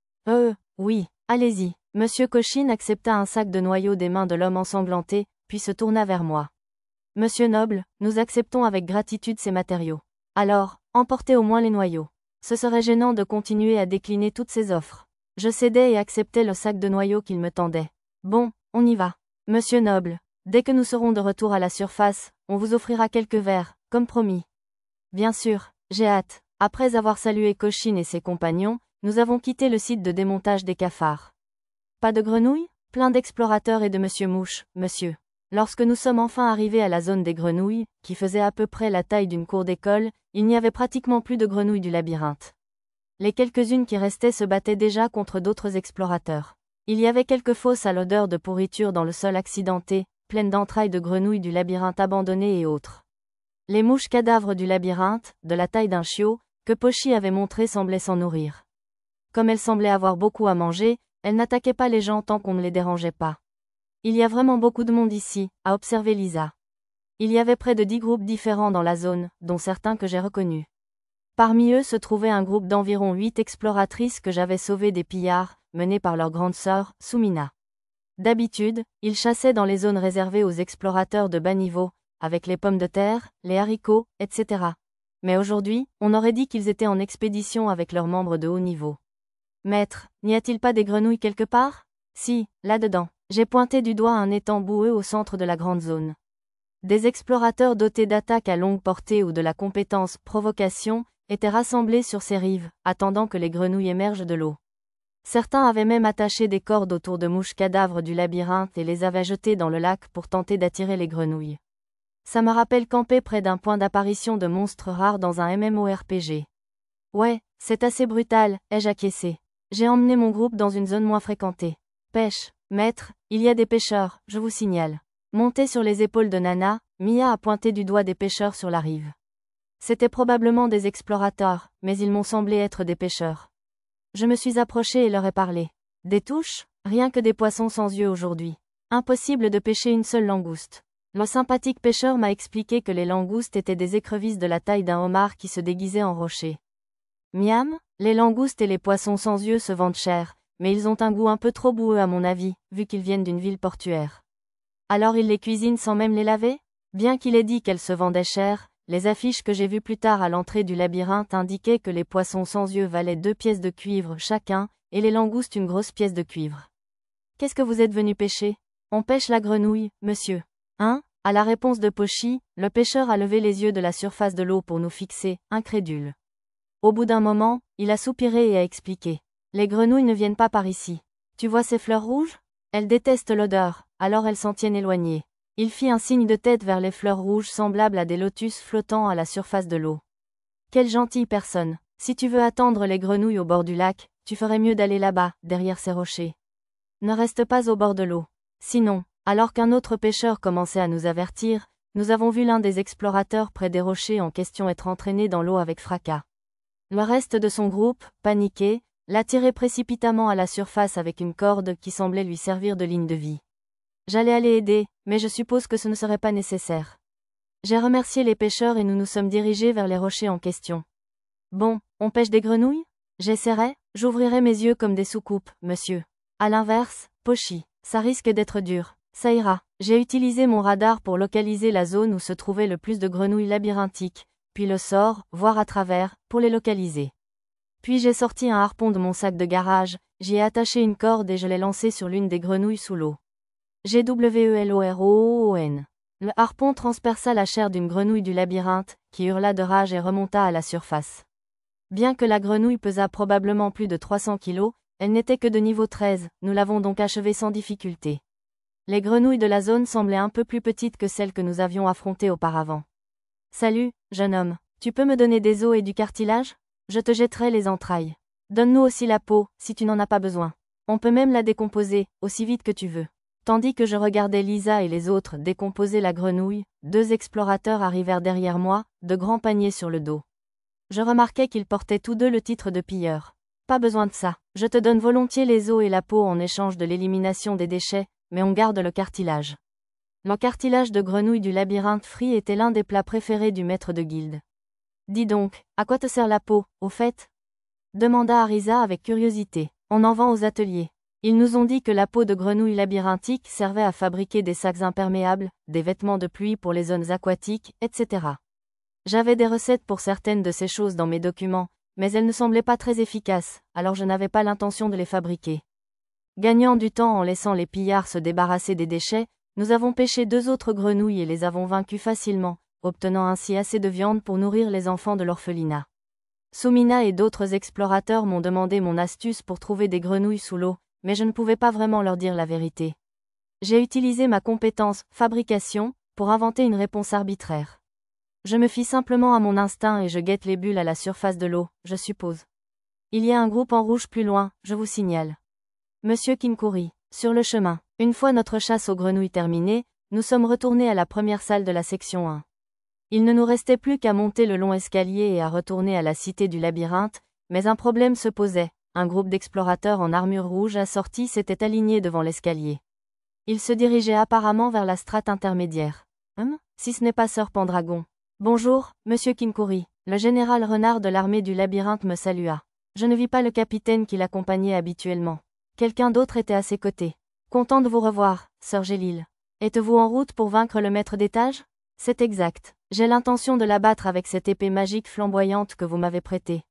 A: Oui, allez-y. Monsieur Koshin accepta un sac de noyaux des mains de l'homme ensanglanté, puis se tourna vers moi. Monsieur Noble, nous acceptons avec gratitude ces matériaux. Alors, emportez au moins les noyaux. Ce serait gênant de continuer à décliner toutes ces offres. Je cédai et acceptai le sac de noyaux qu'il me tendait. Bon, on y va. Monsieur Noble, dès que nous serons de retour à la surface, on vous offrira quelques verres, comme promis. Bien sûr, j'ai hâte. Après avoir salué Koshin et ses compagnons, nous avons quitté le site de démontage des cafards. Pas de grenouilles? Plein d'explorateurs et de Monsieur Mouche, monsieur. Lorsque nous sommes enfin arrivés à la zone des grenouilles, qui faisait à peu près la taille d'une cour d'école, il n'y avait pratiquement plus de grenouilles du labyrinthe. Les quelques-unes qui restaient se battaient déjà contre d'autres explorateurs. Il y avait quelques fosses à l'odeur de pourriture dans le sol accidenté, pleines d'entrailles de grenouilles du labyrinthe abandonnées et autres. Les mouches cadavres du labyrinthe, de la taille d'un chiot, que Pochi avait montré semblaient s'en nourrir. Comme elles semblaient avoir beaucoup à manger, elles n'attaquaient pas les gens tant qu'on ne les dérangeait pas. Il y a vraiment beaucoup de monde ici, a observé Lisa. Il y avait près de 10 groupes différents dans la zone, dont certains que j'ai reconnus. Parmi eux se trouvait un groupe d'environ 8 exploratrices que j'avais sauvées des pillards, menées par leur grande sœur, Sumina. D'habitude, ils chassaient dans les zones réservées aux explorateurs de bas niveau, avec les pommes de terre, les haricots, etc. Mais aujourd'hui, on aurait dit qu'ils étaient en expédition avec leurs membres de haut niveau. Maître, n'y a-t-il pas des grenouilles quelque part? Si, là-dedans. J'ai pointé du doigt un étang boueux au centre de la grande zone. Des explorateurs dotés d'attaques à longue portée ou de la compétence provocation étaient rassemblés sur ces rives, attendant que les grenouilles émergent de l'eau. Certains avaient même attaché des cordes autour de mouches cadavres du labyrinthe et les avaient jetées dans le lac pour tenter d'attirer les grenouilles. Ça me rappelle camper près d'un point d'apparition de monstres rares dans un MMORPG. Ouais, c'est assez brutal, ai-je acquiescé. J'ai emmené mon groupe dans une zone moins fréquentée. Pêche, maître, il y a des pêcheurs, je vous signale. Montée sur les épaules de Nana, Mia a pointé du doigt des pêcheurs sur la rive. C'étaient probablement des explorateurs, mais ils m'ont semblé être des pêcheurs. Je me suis approchée et leur ai parlé. Des touches? Rien que des poissons sans yeux aujourd'hui. Impossible de pêcher une seule langouste. Le sympathique pêcheur m'a expliqué que les langoustes étaient des écrevisses de la taille d'un homard qui se déguisaient en rocher. Miam, les langoustes et les poissons sans yeux se vendent cher, mais ils ont un goût un peu trop boueux à mon avis, vu qu'ils viennent d'une ville portuaire. Alors ils les cuisinent sans même les laver? Bien qu'il ait dit qu'elles se vendaient cher, les affiches que j'ai vues plus tard à l'entrée du labyrinthe indiquaient que les poissons sans yeux valaient 2 pièces de cuivre chacun, et les langoustes une grosse pièce de cuivre. Qu'est-ce que vous êtes venu pêcher? On pêche la grenouille, monsieur. Hein? À la réponse de Pochi, le pêcheur a levé les yeux de la surface de l'eau pour nous fixer, incrédule. Au bout d'un moment, il a soupiré et a expliqué. Les grenouilles ne viennent pas par ici. Tu vois ces fleurs rouges? Elles détestent l'odeur, alors elles s'en tiennent éloignées. Il fit un signe de tête vers les fleurs rouges semblables à des lotus flottant à la surface de l'eau. Quelle gentille personne. Si tu veux attendre les grenouilles au bord du lac, tu ferais mieux d'aller là-bas, derrière ces rochers. Ne reste pas au bord de l'eau. Sinon, alors qu'un autre pêcheur commençait à nous avertir, nous avons vu l'un des explorateurs près des rochers en question être entraîné dans l'eau avec fracas. Le reste de son groupe, paniqué, l'a tiré précipitamment à la surface avec une corde qui semblait lui servir de ligne de vie. J'allais aller aider, mais je suppose que ce ne serait pas nécessaire. J'ai remercié les pêcheurs et nous nous sommes dirigés vers les rochers en question. Bon, on pêche des grenouilles? J'essaierai, j'ouvrirai mes yeux comme des soucoupes, monsieur. À l'inverse, Pochi, ça risque d'être dur. Ça ira. J'ai utilisé mon radar pour localiser la zone où se trouvait le plus de grenouilles labyrinthiques, puis le sort, voir à travers, pour les localiser. Puis j'ai sorti un harpon de mon sac de garage, j'y ai attaché une corde et je l'ai lancé sur l'une des grenouilles sous l'eau. GWELOROON. Le harpon transperça la chair d'une grenouille du labyrinthe, qui hurla de rage et remonta à la surface. Bien que la grenouille pesât probablement plus de 300 kilos, elle n'était que de niveau 13, nous l'avons donc achevée sans difficulté. Les grenouilles de la zone semblaient un peu plus petites que celles que nous avions affrontées auparavant. Salut, jeune homme, tu peux me donner des os et du cartilage? Je te jetterai les entrailles. Donne-nous aussi la peau, si tu n'en as pas besoin. On peut même la décomposer, aussi vite que tu veux. Tandis que je regardais Lisa et les autres décomposer la grenouille, 2 explorateurs arrivèrent derrière moi, de grands paniers sur le dos. Je remarquai qu'ils portaient tous deux le titre de pilleurs. Pas besoin de ça, je te donne volontiers les os et la peau en échange de l'élimination des déchets, mais on garde le cartilage. Le cartilage de grenouille du labyrinthe Free était l'un des plats préférés du maître de guilde. Dis donc, à quoi te sert la peau, au fait? Demanda Arisa avec curiosité. On en vend aux ateliers. Ils nous ont dit que la peau de grenouille labyrinthique servait à fabriquer des sacs imperméables, des vêtements de pluie pour les zones aquatiques, etc. J'avais des recettes pour certaines de ces choses dans mes documents, mais elles ne semblaient pas très efficaces, alors je n'avais pas l'intention de les fabriquer. Gagnant du temps en laissant les pillards se débarrasser des déchets, nous avons pêché 2 autres grenouilles et les avons vaincues facilement, obtenant ainsi assez de viande pour nourrir les enfants de l'orphelinat. Soumina et d'autres explorateurs m'ont demandé mon astuce pour trouver des grenouilles sous l'eau, mais je ne pouvais pas vraiment leur dire la vérité. J'ai utilisé ma compétence « fabrication » pour inventer une réponse arbitraire. Je me fie simplement à mon instinct et je guette les bulles à la surface de l'eau, je suppose. Il y a un groupe en rouge plus loin, je vous signale. Monsieur Kinkuri, sur le chemin. Une fois notre chasse aux grenouilles terminée, nous sommes retournés à la première salle de la section 1. Il ne nous restait plus qu'à monter le long escalier et à retourner à la cité du labyrinthe, mais un problème se posait. Un groupe d'explorateurs en armure rouge assortie s'était aligné devant l'escalier. Ils se dirigeaient apparemment vers la strate intermédiaire. Si ce n'est pas Sir Pendragon. Bonjour, monsieur Kinkuri. Le général Renard de l'armée du labyrinthe me salua. Je ne vis pas le capitaine qui l'accompagnait habituellement. Quelqu'un d'autre était à ses côtés. Content de vous revoir, Sir Gélil. Êtes-vous en route pour vaincre le maître d'étage? C'est exact. J'ai l'intention de l'abattre avec cette épée magique flamboyante que vous m'avez prêtée.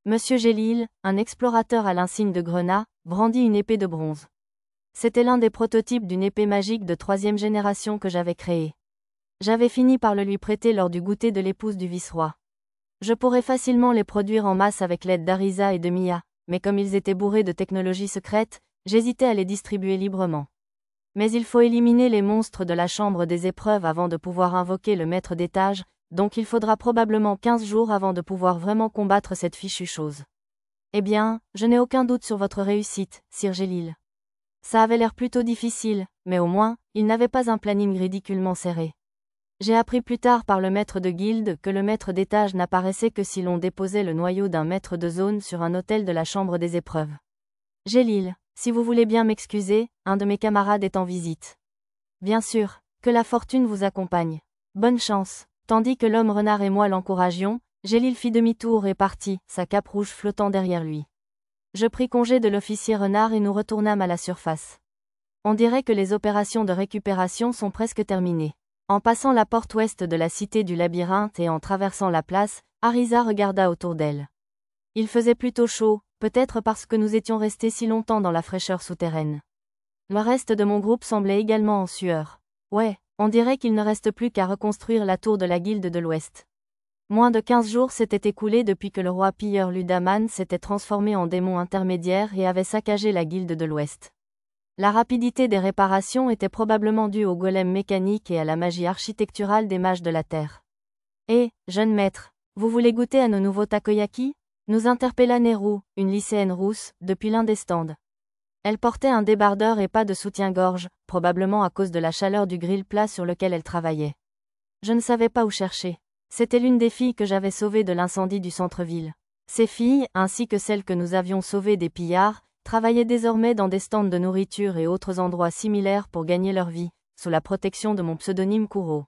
A: Monsieur Gélil, un explorateur à l'insigne de grenat, brandit une épée de bronze. C'était l'un des prototypes d'une épée magique de 3e génération que j'avais créée. J'avais fini par le lui prêter lors du goûter de l'épouse du vice-roi. Je pourrais facilement les produire en masse avec l'aide d'Arisa et de Mia, mais comme ils étaient bourrés de technologies secrètes, j'hésitais à les distribuer librement. Mais il faut éliminer les monstres de la chambre des épreuves avant de pouvoir invoquer le maître d'étage, donc il faudra probablement 15 jours avant de pouvoir vraiment combattre cette fichue chose. Eh bien, je n'ai aucun doute sur votre réussite, Sir Gélil. Ça avait l'air plutôt difficile, mais au moins, il n'avait pas un planning ridiculement serré. J'ai appris plus tard par le maître de guilde que le maître d'étage n'apparaissait que si l'on déposait le noyau d'un maître de zone sur un autel de la chambre des épreuves. Gélil, si vous voulez bien m'excuser, un de mes camarades est en visite. Bien sûr, que la fortune vous accompagne. Bonne chance. Tandis que l'homme renard et moi l'encouragions, Gélil fit demi-tour et partit, sa cape rouge flottant derrière lui. Je pris congé de l'officier renard et nous retournâmes à la surface. On dirait que les opérations de récupération sont presque terminées. En passant la porte ouest de la cité du labyrinthe et en traversant la place, Arisa regarda autour d'elle. Il faisait plutôt chaud, peut-être parce que nous étions restés si longtemps dans la fraîcheur souterraine. Le reste de mon groupe semblait également en sueur. Ouais, on dirait qu'il ne reste plus qu'à reconstruire la tour de la Guilde de l'Ouest. Moins de 15 jours s'étaient écoulés depuis que le roi pilleur Ludaman s'était transformé en démon intermédiaire et avait saccagé la Guilde de l'Ouest. La rapidité des réparations était probablement due aux golems mécaniques et à la magie architecturale des mages de la Terre. Eh, jeune maître, vous voulez goûter à nos nouveaux takoyaki? Nous interpella Neru, une lycéenne rousse, depuis l'un des stands. Elle portait un débardeur et pas de soutien-gorge, probablement à cause de la chaleur du grill plat sur lequel elle travaillait. Je ne savais pas où chercher. C'était l'une des filles que j'avais sauvées de l'incendie du centre-ville. Ces filles, ainsi que celles que nous avions sauvées des pillards, travaillaient désormais dans des stands de nourriture et autres endroits similaires pour gagner leur vie, sous la protection de mon pseudonyme Kuro.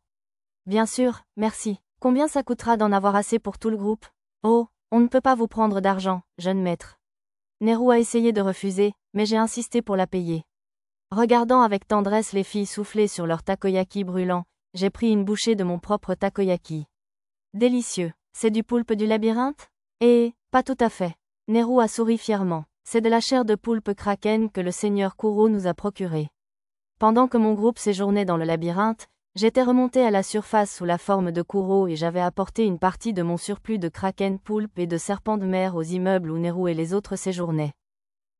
A: Bien sûr, merci. Combien ça coûtera d'en avoir assez pour tout le groupe? Oh, on ne peut pas vous prendre d'argent, jeune maître. Neru a essayé de refuser, mais j'ai insisté pour la payer. Regardant avec tendresse les filles souffler sur leur takoyaki brûlant, j'ai pris une bouchée de mon propre takoyaki. Délicieux. C'est du poulpe du labyrinthe? Pas tout à fait. Neru a souri fièrement. C'est de la chair de poulpe kraken que le seigneur Kuro nous a procurée. Pendant que mon groupe séjournait dans le labyrinthe, j'étais remonté à la surface sous la forme de Kuro et j'avais apporté une partie de mon surplus de kraken poulpe et de serpents de mer aux immeubles où Neru et les autres séjournaient.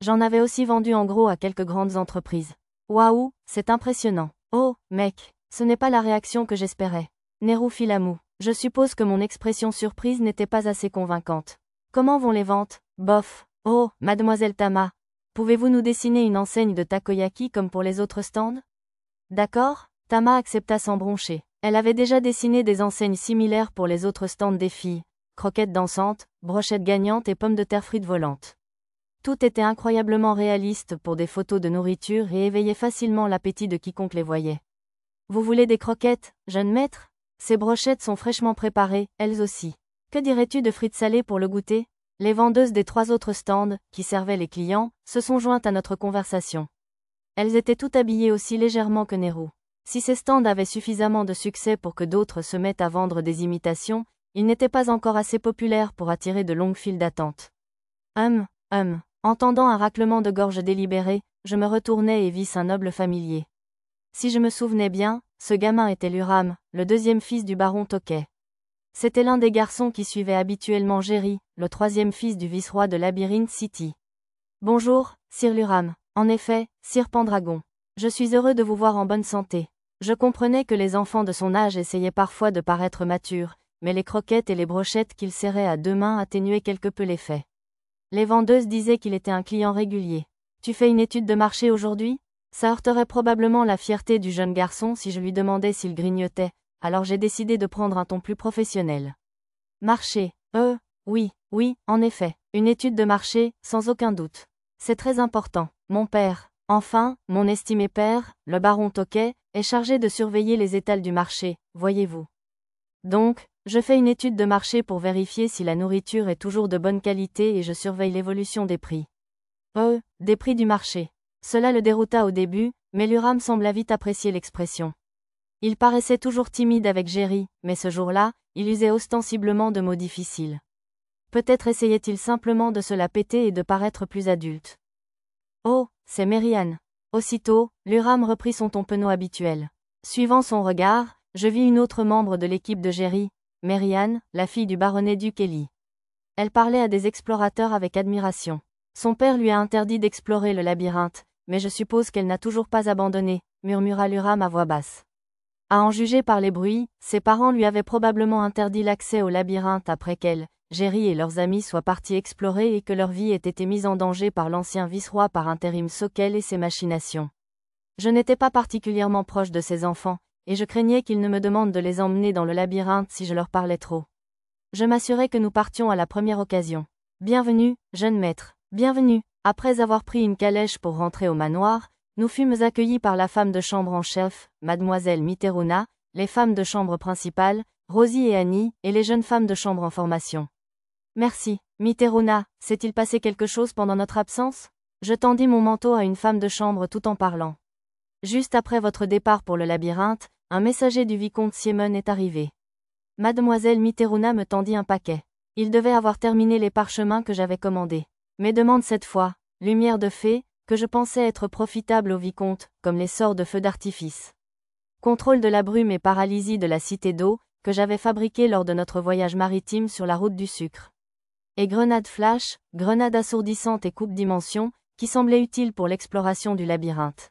A: J'en avais aussi vendu en gros à quelques grandes entreprises. Waouh, c'est impressionnant. Oh, mec, ce n'est pas la réaction que j'espérais. Neru fit la moue. Je suppose que mon expression surprise n'était pas assez convaincante. Comment vont les ventes? Bof. Oh, mademoiselle Tama, pouvez-vous nous dessiner une enseigne de takoyaki comme pour les autres stands? D'accord, Tama accepta sans broncher. Elle avait déjà dessiné des enseignes similaires pour les autres stands des filles, croquettes dansantes, brochettes gagnantes et pommes de terre frites volantes. Tout était incroyablement réaliste pour des photos de nourriture et éveillait facilement l'appétit de quiconque les voyait. Vous voulez des croquettes, jeune maître? Ces brochettes sont fraîchement préparées, elles aussi. Que dirais-tu de frites salées pour le goûter? Les vendeuses des 3 autres stands, qui servaient les clients, se sont jointes à notre conversation. Elles étaient toutes habillées aussi légèrement que Neru. Si ces stands avaient suffisamment de succès pour que d'autres se mettent à vendre des imitations, ils n'étaient pas encore assez populaires pour attirer de longues files d'attente. Entendant un raclement de gorge délibéré, je me retournai et vis un noble familier. Si je me souvenais bien, ce gamin était Luram, le deuxième fils du baron Tokay. C'était l'un des garçons qui suivait habituellement Jerry, le troisième fils du vice-roi de Labyrinth City. Bonjour, Sir Luram. En effet, Sir Pendragon. Je suis heureux de vous voir en bonne santé. Je comprenais que les enfants de son âge essayaient parfois de paraître matures, mais les croquettes et les brochettes qu'il serrait à 2 mains atténuaient quelque peu l'effet. Les vendeuses disaient qu'il était un client régulier. Tu fais une étude de marché aujourd'hui? Ça heurterait probablement la fierté du jeune garçon si je lui demandais s'il grignotait, alors j'ai décidé de prendre un ton plus professionnel. Marché. Oui, en effet. Une étude de marché, sans aucun doute. C'est très important. Mon père, enfin, mon estimé père, le baron Tokay, est chargé de surveiller les étals du marché, voyez-vous. Donc, je fais une étude de marché pour vérifier si la nourriture est toujours de bonne qualité et je surveille l'évolution des prix. Des prix du marché. Cela le dérouta au début, mais Luram sembla vite apprécier l'expression. Il paraissait toujours timide avec Jerry, mais ce jour-là, il usait ostensiblement de mots difficiles. Peut-être essayait-il simplement de se la péter et de paraître plus adulte. Oh, c'est Merian. Aussitôt, Luram reprit son ton penaud habituel. Suivant son regard, je vis une autre membre de l'équipe de Jerry, Merian, la fille du baronnet du Kelly. Elle parlait à des explorateurs avec admiration. Son père lui a interdit d'explorer le labyrinthe, mais je suppose qu'elle n'a toujours pas abandonné, murmura Luram à voix basse. À en juger par les bruits, ses parents lui avaient probablement interdit l'accès au labyrinthe après qu'elle, Jerry et leurs amis soient partis explorer et que leur vie ait été mise en danger par l'ancien vice-roi par intérim Sokkel et ses machinations. Je n'étais pas particulièrement proche de ces enfants, et je craignais qu'ils ne me demandent de les emmener dans le labyrinthe si je leur parlais trop. Je m'assurais que nous partions à la première occasion. Bienvenue, jeune maître. Bienvenue. Après avoir pris une calèche pour rentrer au manoir, nous fûmes accueillis par la femme de chambre en chef, mademoiselle Mitteruna, les femmes de chambre principales, Rosie et Annie, et les jeunes femmes de chambre en formation. Merci, Mitteruna, s'est-il passé quelque chose pendant notre absence? Je tendis mon manteau à une femme de chambre tout en parlant. Juste après votre départ pour le labyrinthe, un messager du vicomte Siemon est arrivé. Mademoiselle Mitteruna me tendit un paquet. Il devait avoir terminé les parchemins que j'avais commandés. Mais demande cette fois, lumière de fée, que je pensais être profitable au vicomte, comme les sorts de feux d'artifice. Contrôle de la brume et paralysie de la cité d'eau, que j'avais fabriqué lors de notre voyage maritime sur la route du sucre. Et grenade flash, grenade assourdissante et coupe dimension, qui semblaient utiles pour l'exploration du labyrinthe.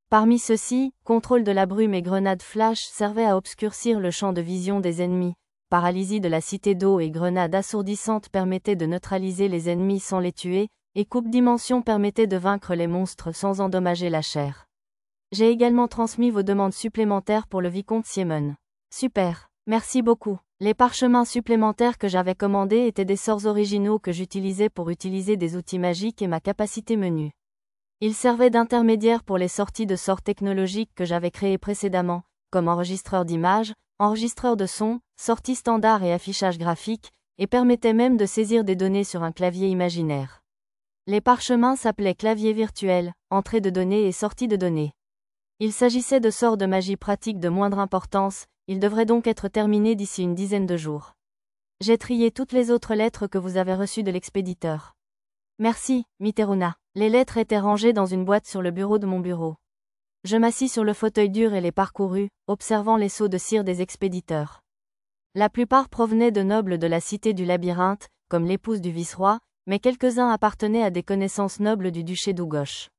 A: Parmi ceux-ci, contrôle de la brume et grenade flash servaient à obscurcir le champ de vision des ennemis, paralysie de la cité d'eau et grenade assourdissante permettaient de neutraliser les ennemis sans les tuer, et coupe dimension permettait de vaincre les monstres sans endommager la chair. J'ai également transmis vos demandes supplémentaires pour le vicomte Siemon. Super, merci beaucoup. Les parchemins supplémentaires que j'avais commandés étaient des sorts originaux que j'utilisais pour utiliser des outils magiques et ma capacité menu. Ils servaient d'intermédiaire pour les sorties de sorts technologiques que j'avais créées précédemment, comme enregistreur d'images, enregistreur de son, sortie standard et affichage graphique, et permettaient même de saisir des données sur un clavier imaginaire. Les parchemins s'appelaient clavier virtuel, entrée de données et sortie de données. Il s'agissait de sorts de magie pratiques de moindre importance, ils devraient donc être terminés d'ici une dizaine de jours. J'ai trié toutes les autres lettres que vous avez reçues de l'expéditeur. Merci, Mitteruna. Les lettres étaient rangées dans une boîte sur le bureau de mon bureau. Je m'assis sur le fauteuil dur et les parcourus, observant les sceaux de cire des expéditeurs. La plupart provenaient de nobles de la cité du labyrinthe, comme l'épouse du vice-roi, mais quelques-uns appartenaient à des connaissances nobles du duché d'Ugosh.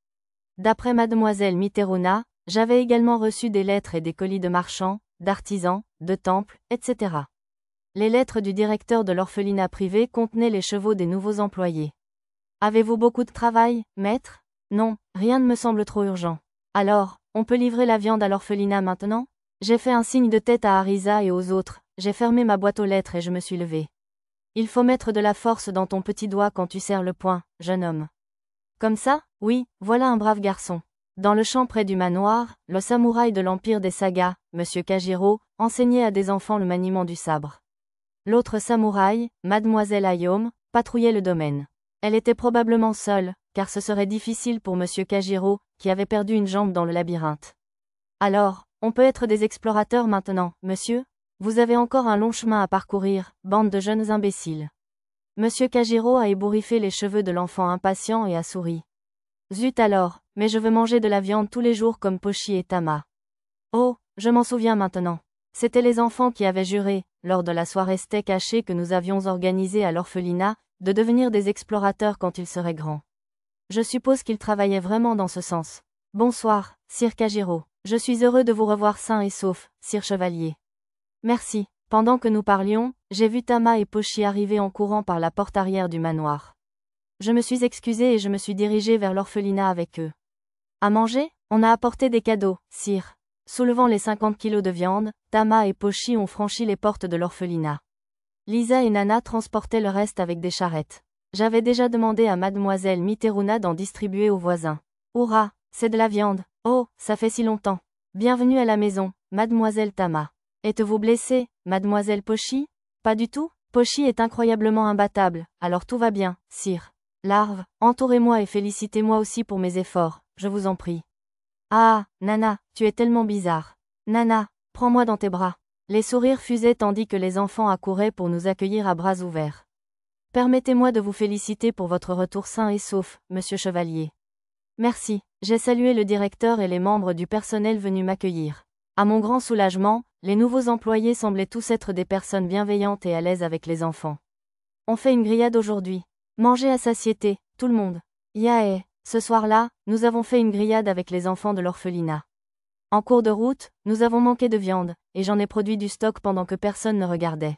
A: D'après mademoiselle Mitteruna, j'avais également reçu des lettres et des colis de marchands, d'artisans, de temples, etc. Les lettres du directeur de l'orphelinat privé contenaient les chevaux des nouveaux employés. Avez-vous beaucoup de travail, maître? Non, rien ne me semble trop urgent. Alors, on peut livrer la viande à l'orphelinat maintenant? J'ai fait un signe de tête à Arisa et aux autres, j'ai fermé ma boîte aux lettres et je me suis levé. Il faut mettre de la force dans ton petit doigt quand tu serres le poing, jeune homme. Comme ça? Oui, voilà un brave garçon. Dans le champ près du manoir, le samouraï de l'Empire des Sagas, Monsieur Kajiro, enseignait à des enfants le maniement du sabre. L'autre samouraï, Mademoiselle Ayome, patrouillait le domaine. Elle était probablement seule, car ce serait difficile pour Monsieur Kajiro, qui avait perdu une jambe dans le labyrinthe. Alors, on peut être des explorateurs maintenant, monsieur? Vous avez encore un long chemin à parcourir, bande de jeunes imbéciles. Monsieur Kajiro a ébouriffé les cheveux de l'enfant impatient et a souri. Zut alors, mais je veux manger de la viande tous les jours comme Pochi et Tama. Oh, je m'en souviens maintenant. C'étaient les enfants qui avaient juré, lors de la soirée steak haché que nous avions organisée à l'orphelinat, de devenir des explorateurs quand ils seraient grands. Je suppose qu'ils travaillaient vraiment dans ce sens. Bonsoir, Sir Kajiro. Je suis heureux de vous revoir sain et sauf, Sir Chevalier. Merci. Pendant que nous parlions, j'ai vu Tama et Pochi arriver en courant par la porte arrière du manoir. Je me suis excusé et je me suis dirigé vers l'orphelinat avec eux. À manger? On a apporté des cadeaux, Sire. Soulevant les 50 kilos de viande, Tama et Pochi ont franchi les portes de l'orphelinat. Lisa et Nana transportaient le reste avec des charrettes. J'avais déjà demandé à mademoiselle Mitteruna d'en distribuer aux voisins. Hurrah, c'est de la viande. Oh, ça fait si longtemps. Bienvenue à la maison, mademoiselle Tama. Êtes-vous blessée, mademoiselle Pochi? Pas du tout. Pochi est incroyablement imbattable, alors tout va bien, sire. Larve, entourez-moi et félicitez-moi aussi pour mes efforts, je vous en prie. Ah, Nana, tu es tellement bizarre. Nana, prends-moi dans tes bras. Les sourires fusaient tandis que les enfants accouraient pour nous accueillir à bras ouverts. Permettez-moi de vous féliciter pour votre retour sain et sauf, monsieur Chevalier. Merci, j'ai salué le directeur et les membres du personnel venus m'accueillir. À mon grand soulagement, les nouveaux employés semblaient tous être des personnes bienveillantes et à l'aise avec les enfants. On fait une grillade aujourd'hui. Mangez à satiété, tout le monde. Yaé, ce soir-là, nous avons fait une grillade avec les enfants de l'orphelinat. En cours de route, nous avons manqué de viande, et j'en ai produit du stock pendant que personne ne regardait.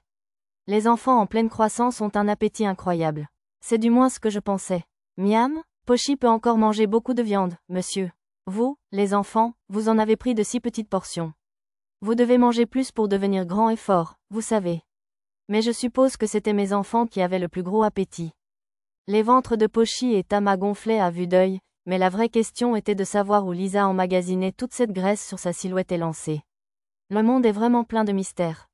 A: Les enfants en pleine croissance ont un appétit incroyable. C'est du moins ce que je pensais. Miam, Pochi peut encore manger beaucoup de viande, monsieur. Vous, les enfants, vous en avez pris de si petites portions. Vous devez manger plus pour devenir grand et fort, vous savez. Mais je suppose que c'était mes enfants qui avaient le plus gros appétit. Les ventres de Pochi et Tama gonflaient à vue d'œil, mais la vraie question était de savoir où Lisa emmagasinait toute cette graisse sur sa silhouette élancée. Le monde est vraiment plein de mystères.